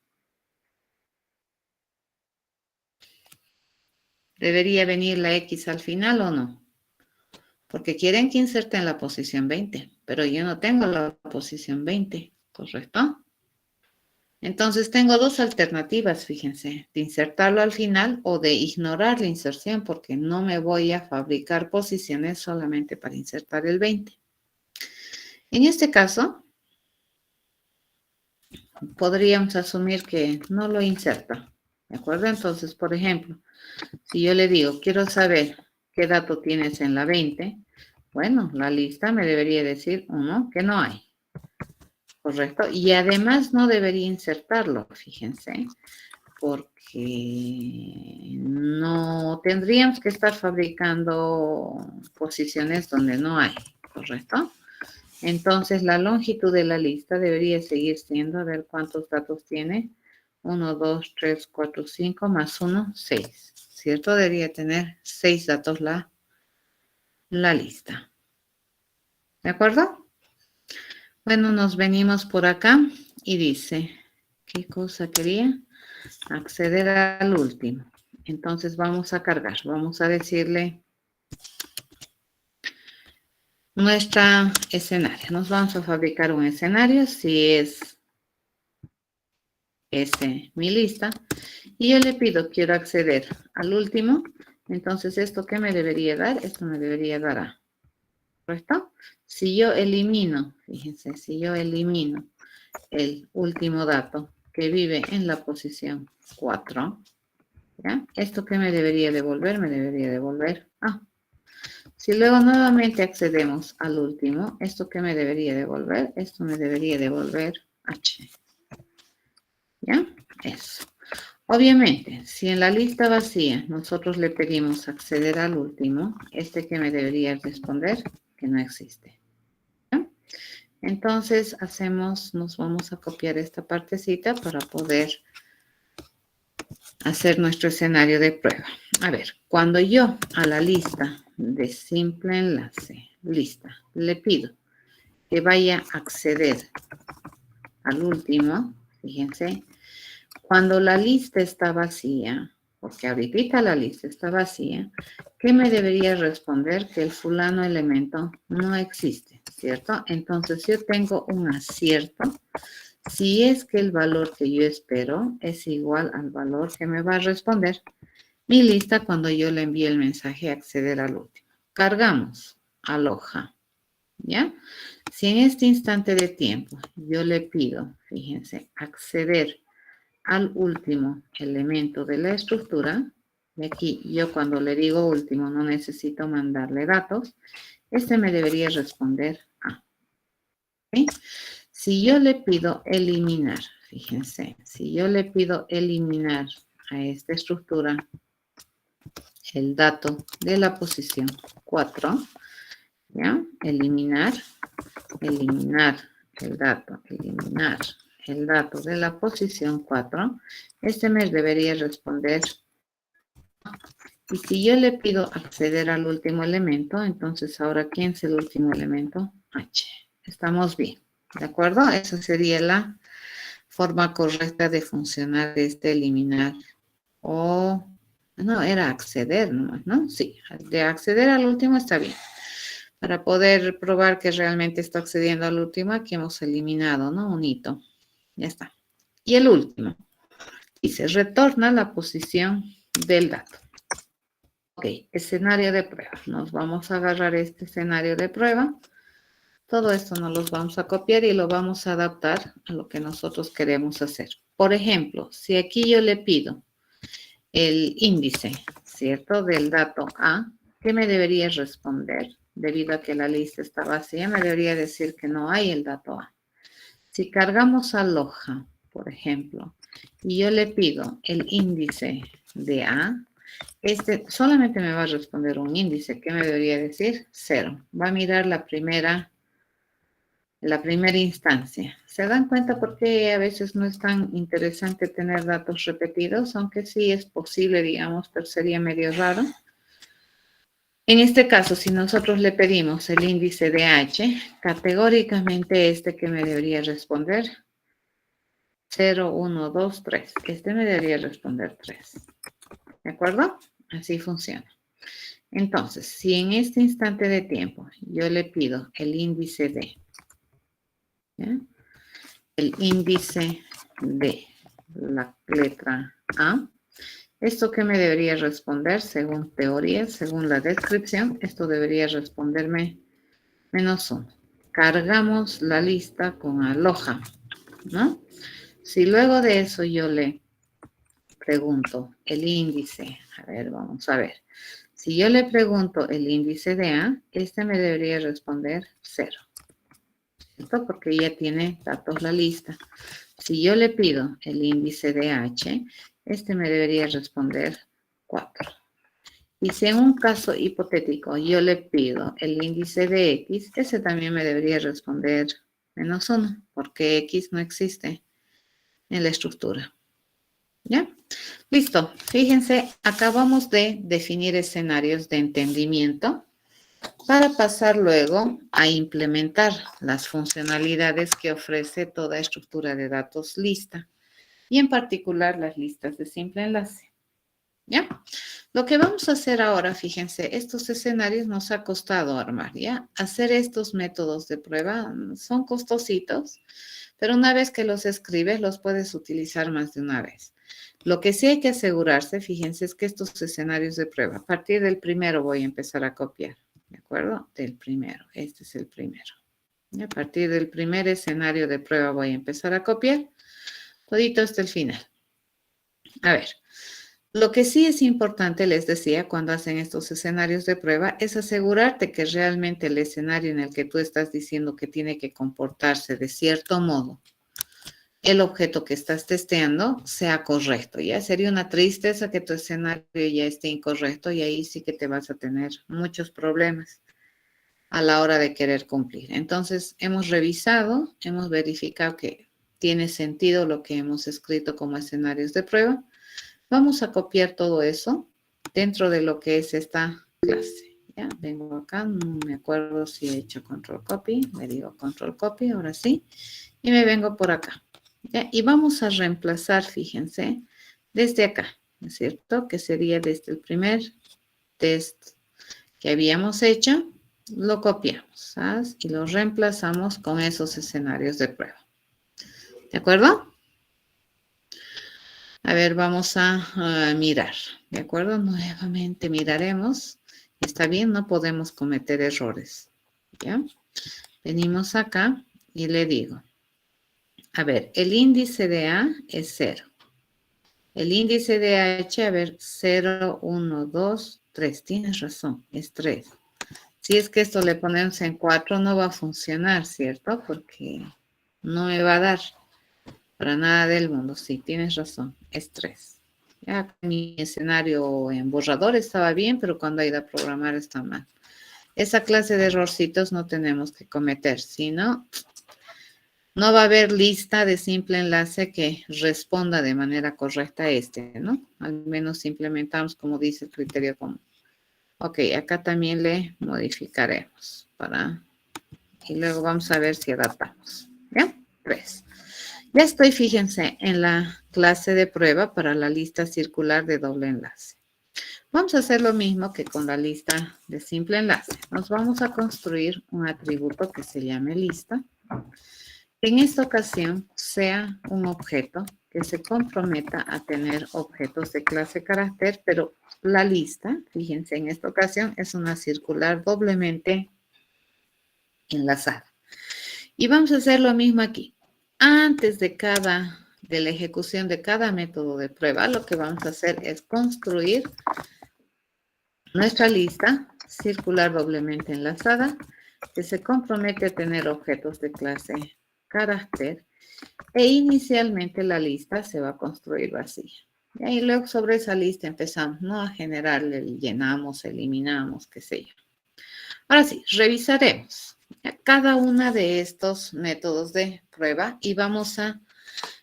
¿Debería venir la X al final o no? Porque quieren que inserte en la posición 20, pero yo no tengo la posición 20, ¿correcto? Entonces tengo dos alternativas, fíjense, de insertarlo al final o de ignorar la inserción, porque no me voy a fabricar posiciones solamente para insertar el 20. En este caso, podríamos asumir que no lo inserta, ¿de acuerdo? Entonces, por ejemplo, si yo le digo, quiero saber qué dato tienes en la 20, bueno, la lista me debería decir, uno, que no hay, ¿correcto? Y además no debería insertarlo, fíjense, porque no tendríamos que estar fabricando posiciones donde no hay, ¿correcto? Entonces, la longitud de la lista debería seguir siendo, a ver cuántos datos tiene. 1, 2, 3, 4, 5, más 1, 6. ¿Cierto? Debería tener 6 datos la lista. ¿De acuerdo? Bueno, nos venimos por acá y dice, ¿qué cosa quería? Acceder al último. Entonces vamos a cargar. Vamos a decirle nuestro escenario. Nos vamos a fabricar un escenario. Si es mi lista, y yo le pido, quiero acceder al último, entonces, ¿esto qué me debería dar? Esto me debería dar A, ¿correcto? Si yo elimino, fíjense, si yo elimino el último dato que vive en la posición 4, ¿ya? ¿Esto qué me debería devolver? Me debería devolver A. Si luego nuevamente accedemos al último, ¿esto qué me debería devolver? Esto me debería devolver H. ¿Ya? Eso. Obviamente, si en la lista vacía nosotros le pedimos acceder al último, que me debería responder que no existe. ¿Ya? Entonces nos vamos a copiar esta partecita para poder hacer nuestro escenario de prueba. A ver, cuando yo a la lista de simple enlace, lista, le pido que vaya a acceder al último, fíjense, cuando la lista está vacía, porque ahorita la lista está vacía, ¿qué me debería responder? Que el fulano elemento no existe, ¿cierto? Entonces yo tengo un acierto si es que el valor que yo espero es igual al valor que me va a responder mi lista cuando yo le envíe el mensaje acceder al último. Cargamos aloja, ¿ya? Si en este instante de tiempo yo le pido, fíjense, acceder al último elemento de la estructura, Y aquí yo cuando le digo último no necesito mandarle datos. Este me debería responder A. ¿Okay? Si yo le pido eliminar, fíjense, si yo le pido eliminar a esta estructura el dato de la posición 4, ¿ya? Eliminar el dato de la posición 4, este me debería responder. Y si yo le pido acceder al último elemento, entonces ahora, ¿quién es el último elemento? H. Estamos bien, ¿de acuerdo? Esa sería la forma correcta de funcionar de este eliminar. O, no, era acceder nomás, ¿no? Sí, de acceder al último está bien. Para poder probar que realmente está accediendo al último, aquí hemos eliminado, ¿no? Un hito. Ya está. Y el último. Dice, retorna la posición del dato. Ok, escenario de prueba. Nos vamos a agarrar este escenario de prueba. Todo esto nos los vamos a copiar y lo vamos a adaptar a lo que nosotros queremos hacer. Por ejemplo, si aquí yo le pido el índice, ¿cierto? Del dato A, ¿qué me debería responder? Debido a que la lista está vacía, me debería decir que no hay el dato A. Si cargamos a Loja, por ejemplo, y yo le pido el índice de A, este solamente me va a responder un índice. ¿Qué me debería decir? 0. Va a mirar la primera instancia. ¿Se dan cuenta por qué a veces no es tan interesante tener datos repetidos? Aunque sí es posible, digamos, pero sería medio raro. En este caso, si nosotros le pedimos el índice de H, categóricamente este que me debería responder 0, 1, 2, 3. Este me debería responder 3. ¿De acuerdo? Así funciona. Entonces, si en este instante de tiempo yo le pido el índice de, ¿ya? El índice de la letra A, ¿esto qué me debería responder? Según teoría, según la descripción, esto debería responderme -1. Cargamos la lista con aloja, ¿no? Si luego de eso yo le pregunto el índice, a ver, vamos a ver. Si yo le pregunto el índice de A, este me debería responder 0. ¿Cierto? Porque ya tiene datos la lista. Si yo le pido el índice de H, este me debería responder 4. Y si en un caso hipotético yo le pido el índice de X, ese también me debería responder -1, porque X no existe en la estructura. ¿Ya? Listo. Fíjense, acabamos de definir escenarios de entendimiento para pasar luego a implementar las funcionalidades que ofrece toda estructura de datos lista y en particular las listas de simple enlace. ¿Ya? Lo que vamos a hacer ahora, fíjense, estos escenarios nos ha costado armar, ¿ya? Hacer estos métodos de prueba son costositos, pero una vez que los escribes, los puedes utilizar más de una vez. Lo que sí hay que asegurarse, fíjense, es que estos escenarios de prueba, a partir del primero voy a empezar a copiar, ¿de acuerdo? Del primero, este es el primero. Y a partir del primer escenario de prueba voy a empezar a copiar, todito hasta el final. A ver. Lo que sí es importante, les decía, cuando hacen estos escenarios de prueba, es asegurarte que realmente el escenario en el que tú estás diciendo que tiene que comportarse de cierto modo, el objeto que estás testeando sea correcto. Ya sería una tristeza que tu escenario ya esté incorrecto y ahí sí que te vas a tener muchos problemas a la hora de querer cumplir. Entonces, hemos revisado, hemos verificado que tiene sentido lo que hemos escrito como escenarios de prueba. Vamos a copiar todo eso dentro de lo que es esta clase. Ya, vengo acá, no me acuerdo si he hecho control copy, le digo control copy, ahora sí, y me vengo por acá. ¿Ya? Y vamos a reemplazar, fíjense, desde acá, ¿no es cierto? Que sería desde el primer test que habíamos hecho, lo copiamos, ¿sabes? Y lo reemplazamos con esos escenarios de prueba. ¿De acuerdo? A ver, vamos a mirar, ¿de acuerdo? Nuevamente miraremos. Está bien, no podemos cometer errores, ¿ya? Venimos acá y le digo, a ver, el índice de A es 0. El índice de H, a ver, 0, 1, 2, 3. Tienes razón, es 3. Si es que esto le ponemos en 4, no va a funcionar, ¿cierto? Porque no me va a dar para nada del mundo. Sí, tienes razón, es 3. Ya mi escenario en borrador estaba bien, pero cuando he ido a programar está mal. Esa clase de errorcitos no tenemos que cometer, sino no va a haber lista de simple enlace que responda de manera correcta a este, ¿no? Al menos implementamos como dice el criterio común. Ok, acá también le modificaremos y luego vamos a ver si adaptamos. ¿Ya? 3. Ya estoy, fíjense, en la clase de prueba para la lista circular de doble enlace. Vamos a hacer lo mismo que con la lista de simple enlace. Nos vamos a construir un atributo que se llame lista. En esta ocasión sea un objeto que se comprometa a tener objetos de clase carácter, pero la lista, fíjense, en esta ocasión es una circular doblemente enlazada. Y vamos a hacer lo mismo aquí. Antes de la ejecución de cada método de prueba, lo que vamos a hacer es construir nuestra lista circular doblemente enlazada que se compromete a tener objetos de clase carácter e inicialmente la lista se va a construir vacía. Y luego sobre esa lista empezamos, ¿no? A generarle, llenamos, eliminamos, qué sé yo. Ahora sí, revisaremos cada uno de estos métodos de prueba y vamos a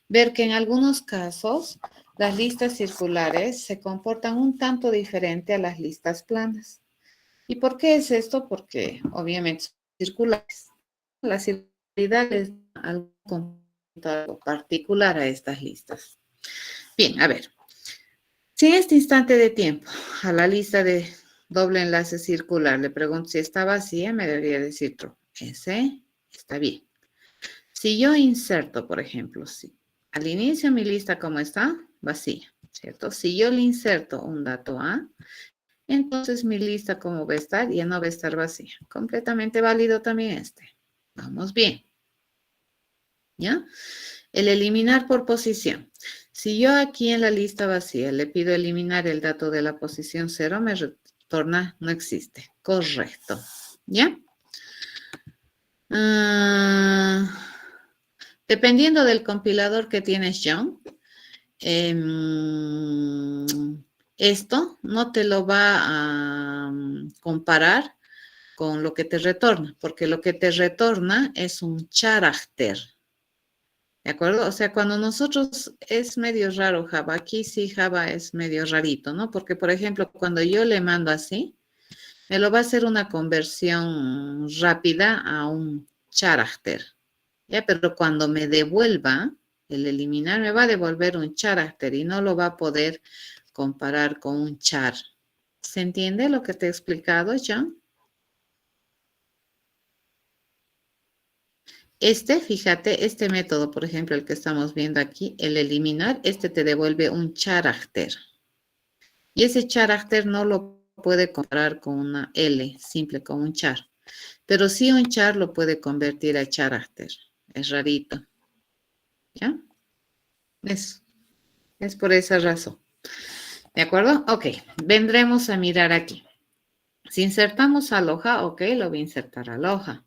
ver que en algunos casos las listas circulares se comportan un tanto diferente a las listas planas. ¿Y por qué es esto? Porque obviamente son circulares. La circularidad es algo particular a estas listas. Bien, a ver. Si en este instante de tiempo a la lista de doble enlace circular le pregunto si está vacía, me debería decir true. Ese está bien. Si yo inserto, por ejemplo, si al inicio mi lista como está, vacía, ¿cierto? Si yo le inserto un dato A, entonces mi lista como va a estar, ya no va a estar vacía. Completamente válido también este. Vamos bien. ¿Ya? El eliminar por posición. Si yo aquí en la lista vacía le pido eliminar el dato de la posición 0, me retorna no existe. Correcto. ¿Ya? Dependiendo del compilador que tienes, John, esto no te lo va a comparar con lo que te retorna, porque lo que te retorna es un carácter. ¿De acuerdo? O sea, cuando nosotros es medio raro Java, aquí sí Java es medio rarito, ¿no? Porque, por ejemplo, cuando yo le mando así, me lo va a hacer una conversión rápida a un carácter. ¿Ya? Pero cuando me devuelva, el eliminar me va a devolver un carácter y no lo va a poder comparar con un char. ¿Se entiende lo que te he explicado, John? Fíjate, este método, por ejemplo, el que estamos viendo aquí, el eliminar, te devuelve un carácter. Y ese carácter no lo puede comparar con una L, simple, con un char. Pero sí un char lo puede convertir a carácter. Es rarito. ¿Ya? Es por esa razón. ¿De acuerdo? Ok, vendremos a mirar aquí. Si insertamos aloha, ok, lo voy a insertar aloha.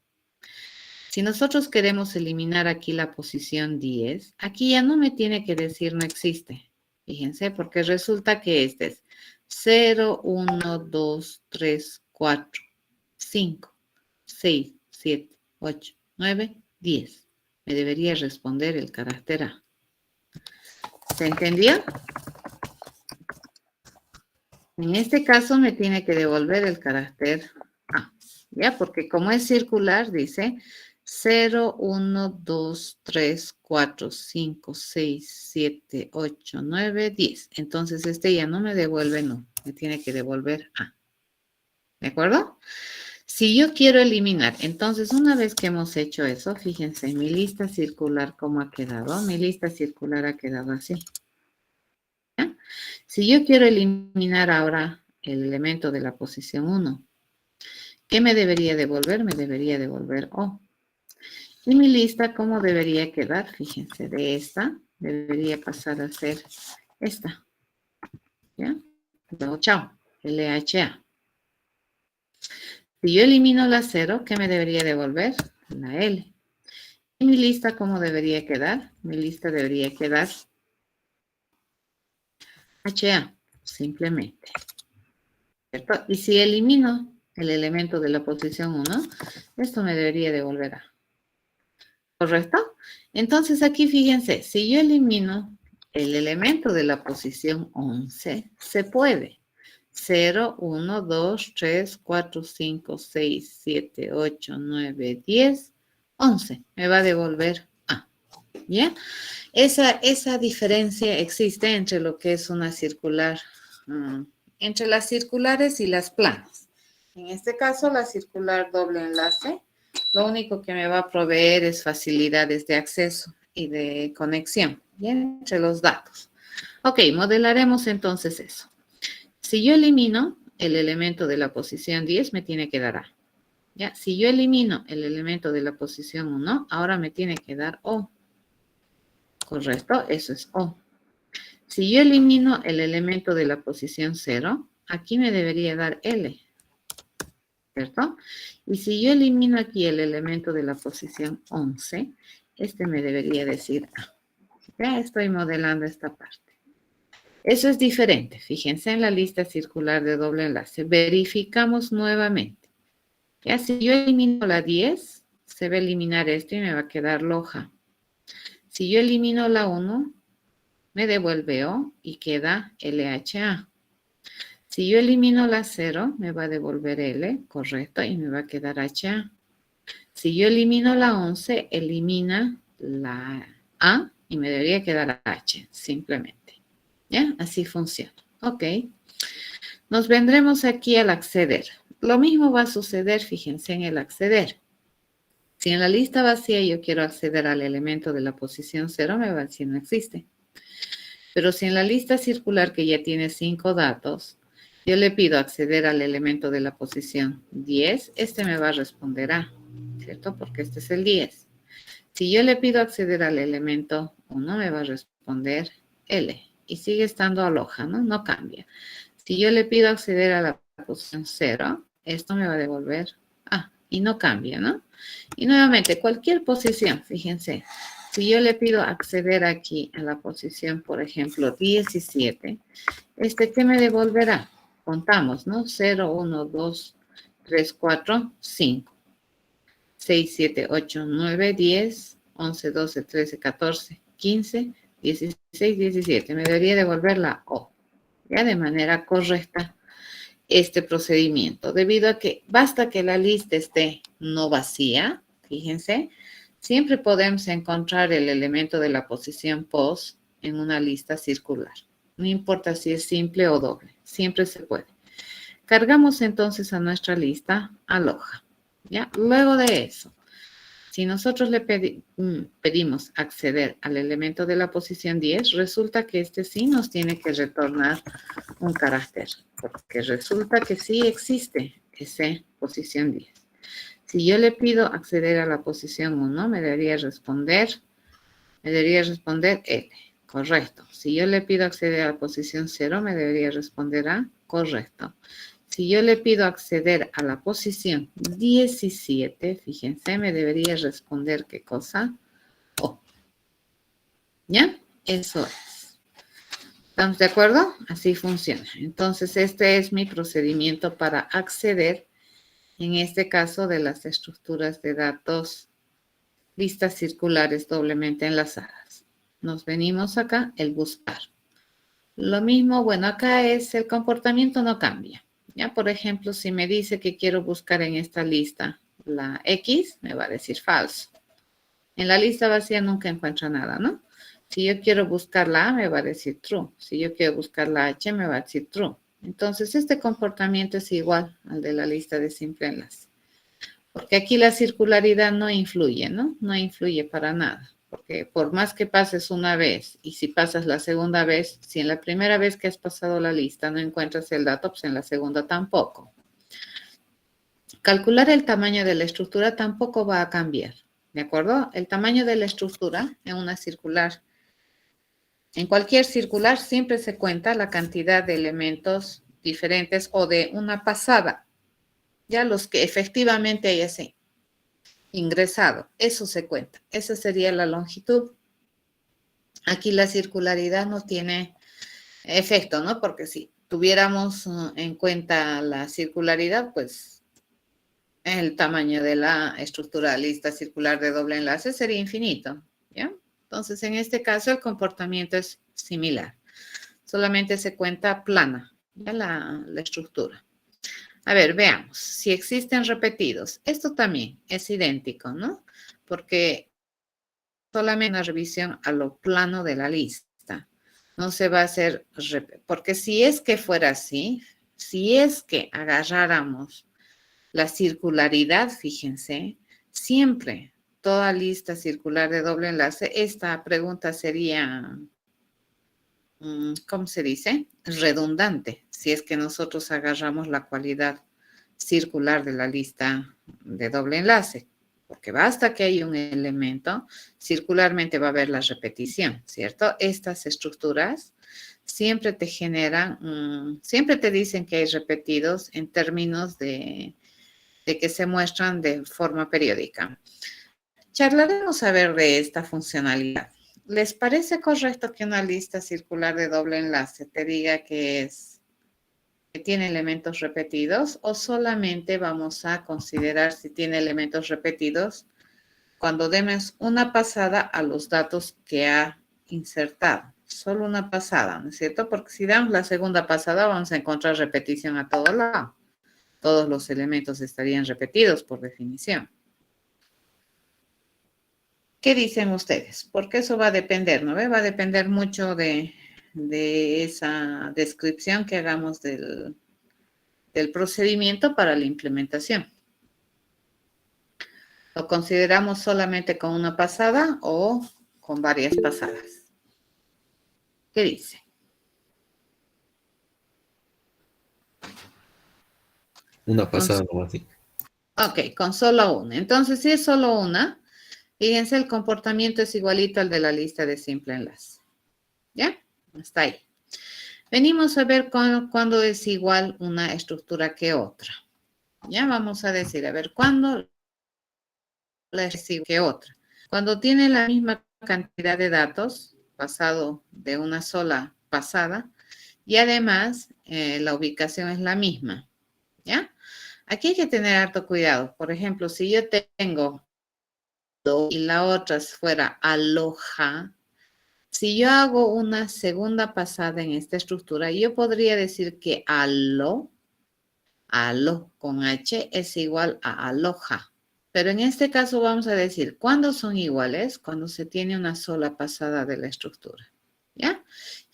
Si nosotros queremos eliminar aquí la posición 10, aquí ya no me tiene que decir no existe. Fíjense, porque resulta que este es 0, 1, 2, 3, 4, 5, 6, 7, 8, 9, 10. Me debería responder el carácter A. ¿Se entendió? En este caso me tiene que devolver el carácter A. ¿Ya? Porque como es circular, dice 0, 1, 2, 3, 4, 5, 6, 7, 8, 9, 10. Entonces ya no me devuelve no, me tiene que devolver A. ¿De acuerdo? Si yo quiero eliminar, entonces una vez que hemos hecho eso, fíjense, mi lista circular cómo ha quedado. Mi lista circular ha quedado así. ¿Ya? Si yo quiero eliminar ahora el elemento de la posición 1, ¿qué me debería devolver? Me debería devolver O. Y mi lista, ¿cómo debería quedar? Fíjense, de esta debería pasar a ser esta, ¿ya? Luego, chao, LHA. Si yo elimino la 0, ¿qué me debería devolver? La L. ¿Y mi lista cómo debería quedar? Mi lista debería quedar HA, simplemente, ¿cierto? Y si elimino el elemento de la posición 1, esto me debería devolver A. ¿Correcto? Entonces aquí fíjense, si yo elimino el elemento de la posición 11, se puede. 0, 1, 2, 3, 4, 5, 6, 7, 8, 9, 10, 11. Me va a devolver A. ¿Ya? Esa diferencia existe entre lo que es una circular, entre las circulares y las planas. En este caso, la circular doble enlace, lo único que me va a proveer es facilidades de acceso y de conexión, ¿bien? Entre los datos. Ok, modelaremos entonces eso. Si yo elimino el elemento de la posición 10, me tiene que dar A. ¿Ya? Si yo elimino el elemento de la posición 1, ahora me tiene que dar O. Correcto, eso es O. Si yo elimino el elemento de la posición 0, aquí me debería dar L, ¿cierto? Y si yo elimino aquí el elemento de la posición 11, este me debería decir A. Ya estoy modelando esta parte. Eso es diferente. Fíjense en la lista circular de doble enlace. Verificamos nuevamente. Ya si yo elimino la 10, se va a eliminar esto y me va a quedar Loja. Si yo elimino la 1, me devuelve O y queda LHA. Si yo elimino la 0, me va a devolver L, correcto, y me va a quedar HA. Si yo elimino la 11, elimina la A y me debería quedar H, simplemente. ¿Ya? Así funciona. Ok. Nos vendremos aquí al acceder. Lo mismo va a suceder, fíjense en el acceder. Si en la lista vacía yo quiero acceder al elemento de la posición 0, me va a decir no existe. Pero si en la lista circular que ya tiene 5 datos, yo le pido acceder al elemento de la posición 10, este me va a responder A, ¿cierto? Porque este es el 10. Si yo le pido acceder al elemento 1, me va a responder L. Y sigue estando aloja, ¿no? No cambia. Si yo le pido acceder a la posición 0, esto me va a devolver A. Y no cambia, ¿no? Y nuevamente, cualquier posición, fíjense. Si yo le pido acceder aquí a la posición, por ejemplo, 17, ¿qué me devolverá? Contamos, ¿no? 0, 1, 2, 3, 4, 5, 6, 7, 8, 9, 10, 11, 12, 13, 14, 15, 16, 17. Me debería devolver la O, ya de manera correcta este procedimiento, debido a que basta que la lista esté no vacía, fíjense, siempre podemos encontrar el elemento de la posición POS en una lista circular. No importa si es simple o doble, siempre se puede. Cargamos entonces a nuestra lista aloja. ¿Ya? Luego de eso, si nosotros le pedimos acceder al elemento de la posición 10, resulta que este sí nos tiene que retornar un carácter, porque resulta que sí existe esa posición 10. Si yo le pido acceder a la posición 1, me debería responder L, correcto. Si yo le pido acceder a la posición 0, me debería responder A, correcto. Si yo le pido acceder a la posición 17, fíjense, me debería responder ¿qué cosa? O. ¿Ya? Eso es. ¿Estamos de acuerdo? Así funciona. Entonces, este es mi procedimiento para acceder, en este caso, de las estructuras de datos, listas circulares doblemente enlazadas. Nos venimos acá, el buscar. Lo mismo, bueno, acá es el comportamiento no cambia. Ya, por ejemplo, si me dice que quiero buscar en esta lista la X, me va a decir falso. En la lista vacía nunca encuentro nada, ¿no? Si yo quiero buscar la A, me va a decir true. Si yo quiero buscar la H, me va a decir true. Entonces, este comportamiento es igual al de la lista de simple enlace. Porque aquí la circularidad no influye, ¿no? No influye para nada. Porque por más que pases una vez y si pasas la segunda vez, si en la primera vez que has pasado la lista no encuentras el dato, pues en la segunda tampoco. Calcular el tamaño de la estructura tampoco va a cambiar, ¿de acuerdo? El tamaño de la estructura en una circular En cualquier circular siempre se cuenta la cantidad de elementos diferentes o de una pasada, ya los que efectivamente hayas ingresado. Eso se cuenta. Esa sería la longitud. Aquí la circularidad no tiene efecto, ¿no? Porque si tuviéramos en cuenta la circularidad, pues el tamaño de la estructura lista circular de doble enlace sería infinito, ¿ya? Entonces, en este caso, el comportamiento es similar. Solamente se cuenta plana, ¿ya? La estructura. A ver, veamos. Si existen repetidos. Esto también es idéntico, ¿no? Porque solamente una revisión a lo plano de la lista. No se va a hacer, porque si es que fuera así, si es que agarráramos la circularidad, fíjense, siempre toda lista circular de doble enlace, esta pregunta sería, ¿cómo se dice? Redundante, si es que nosotros agarramos la cualidad circular de la lista de doble enlace, porque basta que haya un elemento, circularmente va a haber la repetición, ¿cierto? Estas estructuras siempre te generan, siempre te dicen que hay repetidos en términos de que se muestran de forma periódica. Charlaremos a ver de esta funcionalidad. ¿Les parece correcto que una lista circular de doble enlace te diga que tiene elementos repetidos o solamente vamos a considerar si tiene elementos repetidos cuando demos una pasada a los datos que ha insertado? Solo una pasada, ¿no es cierto? Porque si damos la segunda pasada vamos a encontrar repetición a todo lado. Todos los elementos estarían repetidos por definición. ¿Qué dicen ustedes? Porque eso va a depender, ¿no ve? Va a depender mucho de esa descripción que hagamos del procedimiento para la implementación. ¿Lo consideramos solamente con una pasada o con varias pasadas? ¿Qué dice? Una pasada nomás, sí. Ok, con solo una. Entonces, si es solo una, fíjense, el comportamiento es igualito al de la lista de simple enlace. ¿Ya? Hasta ahí. Venimos a ver cuándo es igual una estructura que otra. Ya vamos a decir, a ver, ¿cuándo la es igual que otra? Cuando tiene la misma cantidad de datos, pasado de una sola pasada, y además la ubicación es la misma. ¿Ya? Aquí hay que tener harto cuidado. Por ejemplo, si yo tengo y la otra fuera aloja, si yo hago una segunda pasada en esta estructura, yo podría decir que alo con H es igual a aloja. Pero en este caso vamos a decir, ¿cuándo son iguales? Cuando se tiene una sola pasada de la estructura. ¿Ya?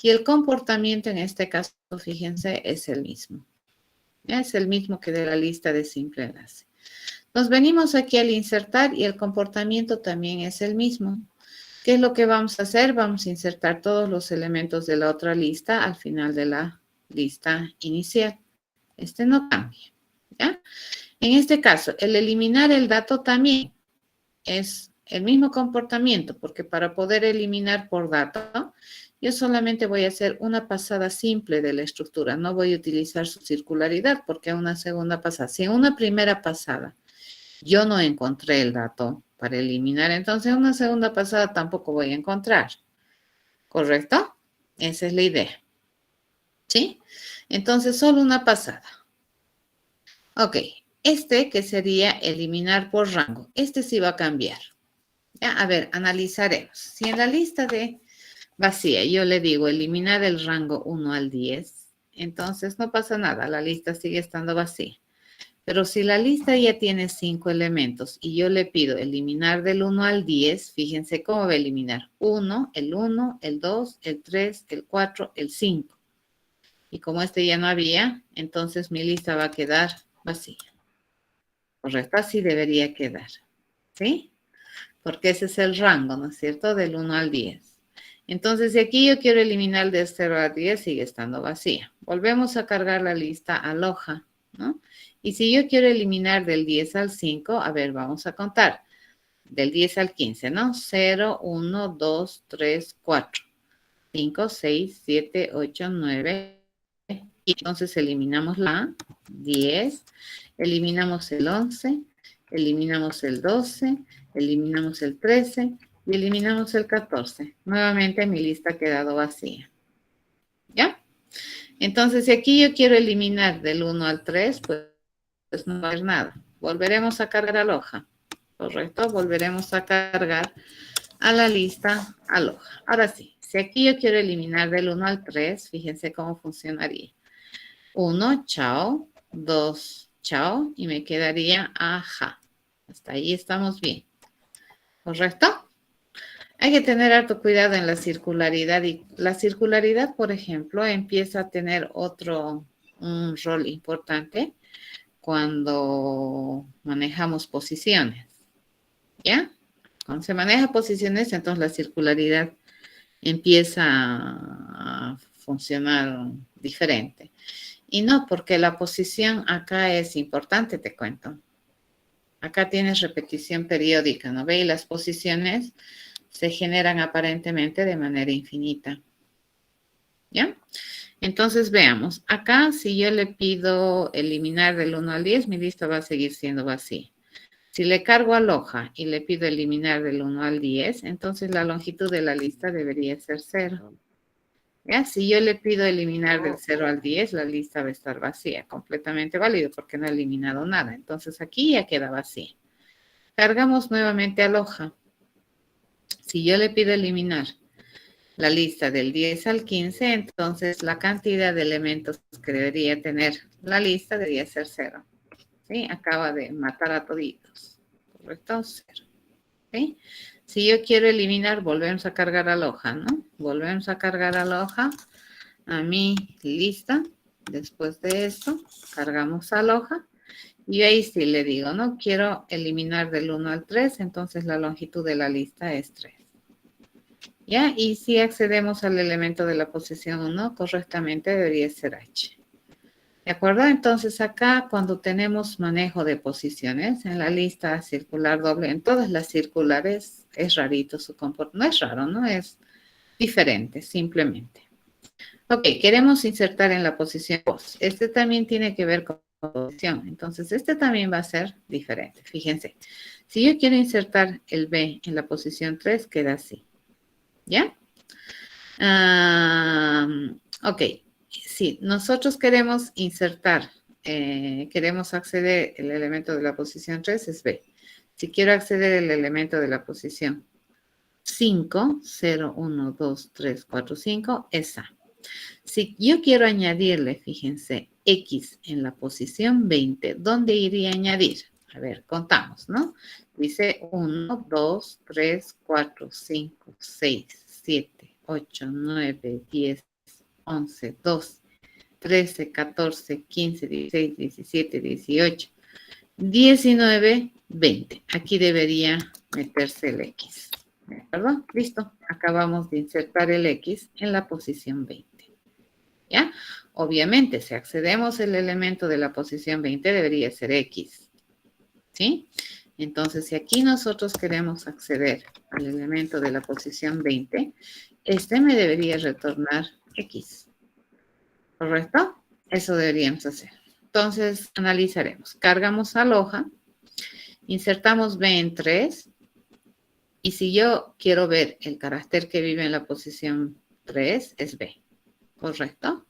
Y el comportamiento en este caso, fíjense, es el mismo. ¿Ya? Es el mismo que de la lista de simple enlace. Nos venimos aquí al insertar y el comportamiento también es el mismo. ¿Qué es lo que vamos a hacer? Vamos a insertar todos los elementos de la otra lista al final de la lista inicial. Este no cambia, ¿ya? En este caso, el eliminar el dato también es el mismo comportamiento, porque para poder eliminar por dato, yo solamente voy a hacer una pasada simple de la estructura, no voy a utilizar su circularidad, porque una segunda pasada, si en una primera pasada yo no encontré el dato para eliminar, entonces una segunda pasada tampoco voy a encontrar, ¿correcto? Esa es la idea, ¿sí? Entonces, solo una pasada. Ok, este que sería eliminar por rango, este sí va a cambiar. Ya, a ver, analizaremos. Si en la lista de vacía yo le digo eliminar el rango 1 al 10, entonces no pasa nada, la lista sigue estando vacía. Pero si la lista ya tiene 5 elementos y yo le pido eliminar del 1 al 10, fíjense cómo va a eliminar 1, el 2, el 3, el 4, el 5. Y como este ya no había, entonces mi lista va a quedar vacía. Correcto, así debería quedar. ¿Sí? Porque ese es el rango, ¿no es cierto? Del 1 al 10. Entonces, si aquí yo quiero eliminar de 0 a 10, sigue estando vacía. Volvemos a cargar la lista aloja, ¿no? Y si yo quiero eliminar del 10 al 5, a ver, vamos a contar. Del 10 al 15, ¿no? 0, 1, 2, 3, 4. 5, 6, 7, 8, 9. Y entonces eliminamos la 10, eliminamos el 11, eliminamos el 12, eliminamos el 13 y eliminamos el 14. Nuevamente mi lista ha quedado vacía. ¿Ya? Entonces, si aquí yo quiero eliminar del 1 al 3, pues no va a haber nada. Volveremos a cargar a la hoja. ¿Correcto? Volveremos a cargar a la lista a la hoja. Ahora sí, si aquí yo quiero eliminar del 1 al 3, fíjense cómo funcionaría. 1, chao. 2, chao. Y me quedaría ajá. Hasta ahí estamos bien. ¿Correcto? Hay que tener harto cuidado en la circularidad. Y la circularidad, por ejemplo, empieza a tener un rol importante cuando manejamos posiciones. ¿Ya? Cuando se maneja posiciones, entonces la circularidad empieza a funcionar diferente. Y no, porque la posición acá es importante, te cuento. Acá tienes repetición periódica, ¿no ve? Y las posiciones se generan aparentemente de manera infinita. ¿Ya? Entonces veamos. Acá, si yo le pido eliminar del 1 al 10, mi lista va a seguir siendo vacía. Si le cargo a hoja y le pido eliminar del 1 al 10, entonces la longitud de la lista debería ser 0. ¿Ya? Si yo le pido eliminar del 0 al 10, la lista va a estar vacía, completamente válido porque no he eliminado nada. Entonces aquí ya queda vacía. Cargamos nuevamente a hoja. Si yo le pido eliminar la lista del 10 al 15, entonces la cantidad de elementos que debería tener la lista debería ser 0. ¿Sí? Acaba de matar a toditos. ¿Correcto? 0. ¿Sí? Si yo quiero eliminar, volvemos a cargar a la hoja, ¿no? Volvemos a cargar a la hoja a mi lista. Después de esto, cargamos a la hoja. Y ahí sí le digo, ¿no? Quiero eliminar del 1 al 3, entonces la longitud de la lista es 3. ¿Ya? Y si accedemos al elemento de la posición 1, correctamente debería ser H. ¿De acuerdo? Entonces acá cuando tenemos manejo de posiciones en la lista circular doble, en todas las circulares es rarito su comportamiento. No es raro, ¿no? Es diferente, simplemente. Ok, queremos insertar en la posición 2. Este también tiene que ver con posición. Entonces este también va a ser diferente. Fíjense, si yo quiero insertar el B en la posición 3, queda así. ¿Ya? Ok. Sí, nosotros queremos insertar, queremos acceder el elemento de la posición 3 es B. Si quiero acceder el elemento de la posición 5, 0, 1, 2, 3, 4, 5, es A. Si yo quiero añadirle, fíjense, X en la posición 20, ¿dónde iría a añadir? A ver, contamos, ¿no? Dice 1, 2, 3, 4, 5, 6, 7, 8, 9, 10, 11, 12, 13, 14, 15, 16, 17, 18, 19, 20. Aquí debería meterse el X. ¿De acuerdo? Listo. Acabamos de insertar el X en la posición 20. ¿Ya? Obviamente, si accedemos al elemento de la posición 20, debería ser X. ¿Sí? Entonces, si aquí nosotros queremos acceder al elemento de la posición 20, este me debería retornar X. ¿Correcto? Eso deberíamos hacer. Entonces, analizaremos. Cargamos a la hoja, insertamos B en 3, y si yo quiero ver el carácter que vive en la posición 3, es B. ¿Correcto?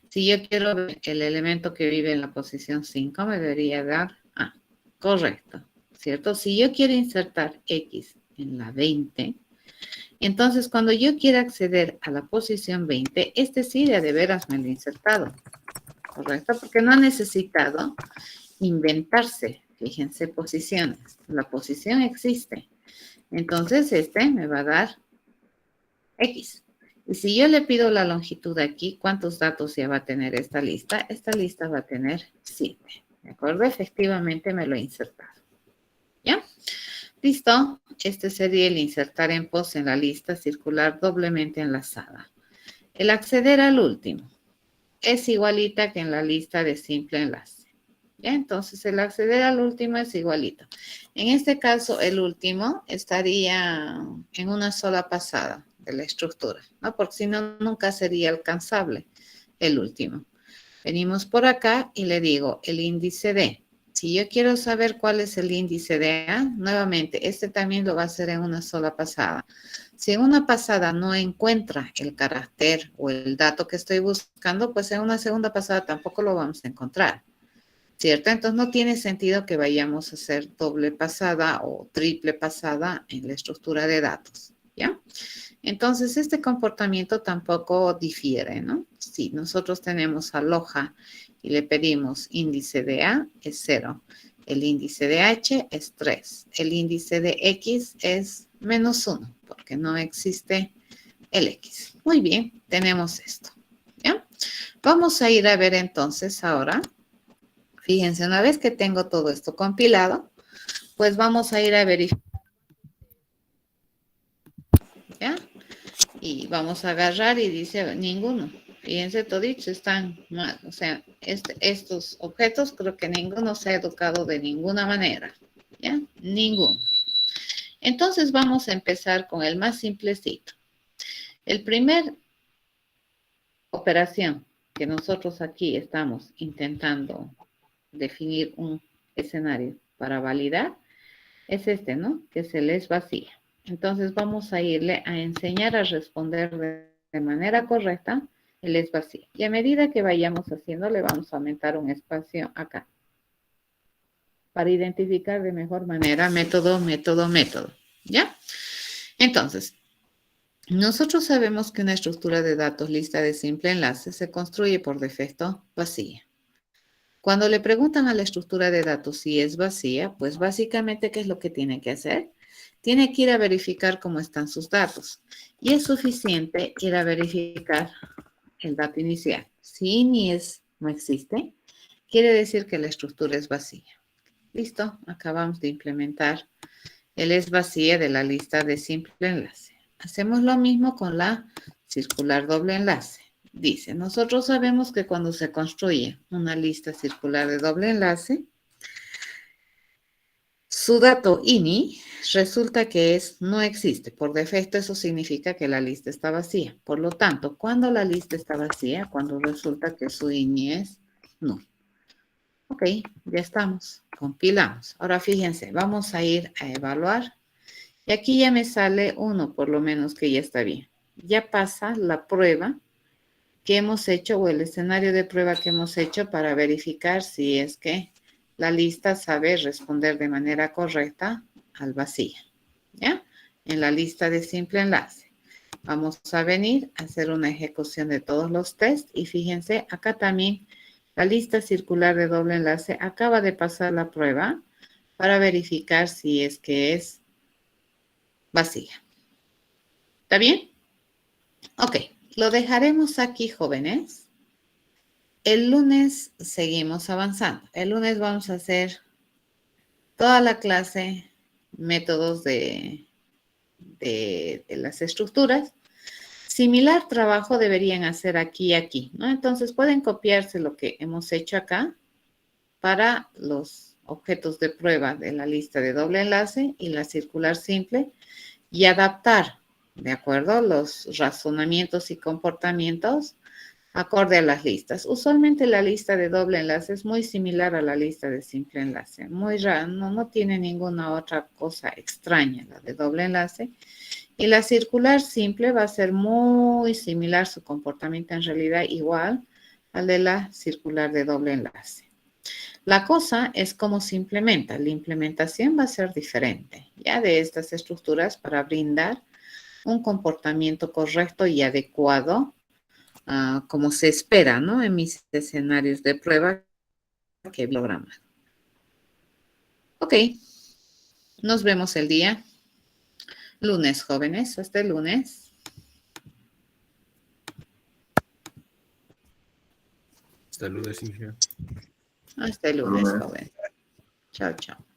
Si yo quiero ver el elemento que vive en la posición 5, me debería dar A. Correcto. ¿Cierto? Si yo quiero insertar X en la 20, entonces cuando yo quiera acceder a la posición 20, este sí de veras me lo he insertado. ¿Correcto? Porque no ha necesitado inventarse, fíjense, posiciones. La posición existe. Entonces, este me va a dar X. Y si yo le pido la longitud aquí, ¿cuántos datos ya va a tener esta lista? Esta lista va a tener 7. ¿De acuerdo? Efectivamente me lo he insertado. ¿Ya? Listo. Este sería el insertar en pos en la lista circular doblemente enlazada. El acceder al último es igualita que en la lista de simple enlace. ¿Ya? Entonces, el acceder al último es igualito. En este caso, el último estaría en una sola pasada. de la estructura, ¿no? Porque si no, nunca sería alcanzable el último. Venimos por acá y le digo el índice D. Si yo quiero saber cuál es el índice de A, nuevamente, este también lo va a hacer en una sola pasada. Si en una pasada no encuentra el carácter o el dato que estoy buscando, pues en una segunda pasada tampoco lo vamos a encontrar, ¿cierto? Entonces no tiene sentido que vayamos a hacer doble pasada o triple pasada en la estructura de datos, ¿ya? Entonces este comportamiento tampoco difiere, ¿no? Si nosotros tenemos aloja y le pedimos índice de A es 0, el índice de H es 3, el índice de X es -1, porque no existe el X. Muy bien, tenemos esto, ¿ya? Vamos a ir a ver entonces ahora, fíjense, una vez que tengo todo esto compilado, pues vamos a ir a verificar, ¿ya? Y vamos a agarrar y dice ninguno. Fíjense, toditos están mal. O sea, estos objetos creo que ninguno se ha educado de ninguna manera. ¿Ya? Ninguno. Entonces vamos a empezar con el más simplecito. El primer operación que nosotros aquí estamos intentando definir un escenario para validar es este, ¿no? Que se les vacía. Entonces vamos a irle a enseñar a responder de manera correcta el es vacío. Y a medida que vayamos haciendo, le vamos a aumentar un espacio acá para identificar de mejor manera método, método, método. ¿Ya? Entonces, nosotros sabemos que una estructura de datos lista de simple enlace se construye por defecto vacía. Cuando le preguntan a la estructura de datos si es vacía, pues básicamente, ¿qué es lo que tiene que hacer? Tiene que ir a verificar cómo están sus datos. Y es suficiente ir a verificar el dato inicial. Si ni es no existe, quiere decir que la estructura es vacía. Listo, acabamos de implementar el es vacía de la lista de simple enlace. Hacemos lo mismo con la circular doble enlace. Dice, nosotros sabemos que cuando se construye una lista circular de doble enlace, su dato INI resulta que no existe. Por defecto eso significa que la lista está vacía. Por lo tanto, cuando la lista está vacía, cuando resulta que su INI es no. Ok, ya estamos. Compilamos. Ahora fíjense, vamos a ir a evaluar. Y aquí ya me sale uno, por lo menos que ya está bien. Ya pasa la prueba que hemos hecho o el escenario de prueba que hemos hecho para verificar si es que la lista sabe responder de manera correcta al vacío, ¿ya? En la lista de simple enlace. Vamos a venir a hacer una ejecución de todos los tests y fíjense, acá también la lista circular de doble enlace acaba de pasar la prueba para verificar si es que es vacía. ¿Está bien? Ok, lo dejaremos aquí, jóvenes. El lunes seguimos avanzando. El lunes vamos a hacer toda la clase, métodos de las estructuras. Similar trabajo deberían hacer aquí y aquí, ¿no? Entonces pueden copiarse lo que hemos hecho acá para los objetos de prueba de la lista de doble enlace y la circular simple y adaptar, ¿de acuerdo? Los razonamientos y comportamientos acorde a las listas. Usualmente la lista de doble enlace es muy similar a la lista de simple enlace. Muy raro, no tiene ninguna otra cosa extraña la de doble enlace. Y la circular simple va a ser muy similar su comportamiento en realidad igual al de la circular de doble enlace. La cosa es cómo se implementa. La implementación va a ser diferente ya de estas estructuras para brindar un comportamiento correcto y adecuado como se espera, ¿no? En mis escenarios de prueba que programan. Ok, nos vemos el día lunes, jóvenes. Hasta el lunes. Hasta luego, Cintia. Hasta el lunes, joven. Chao, chao.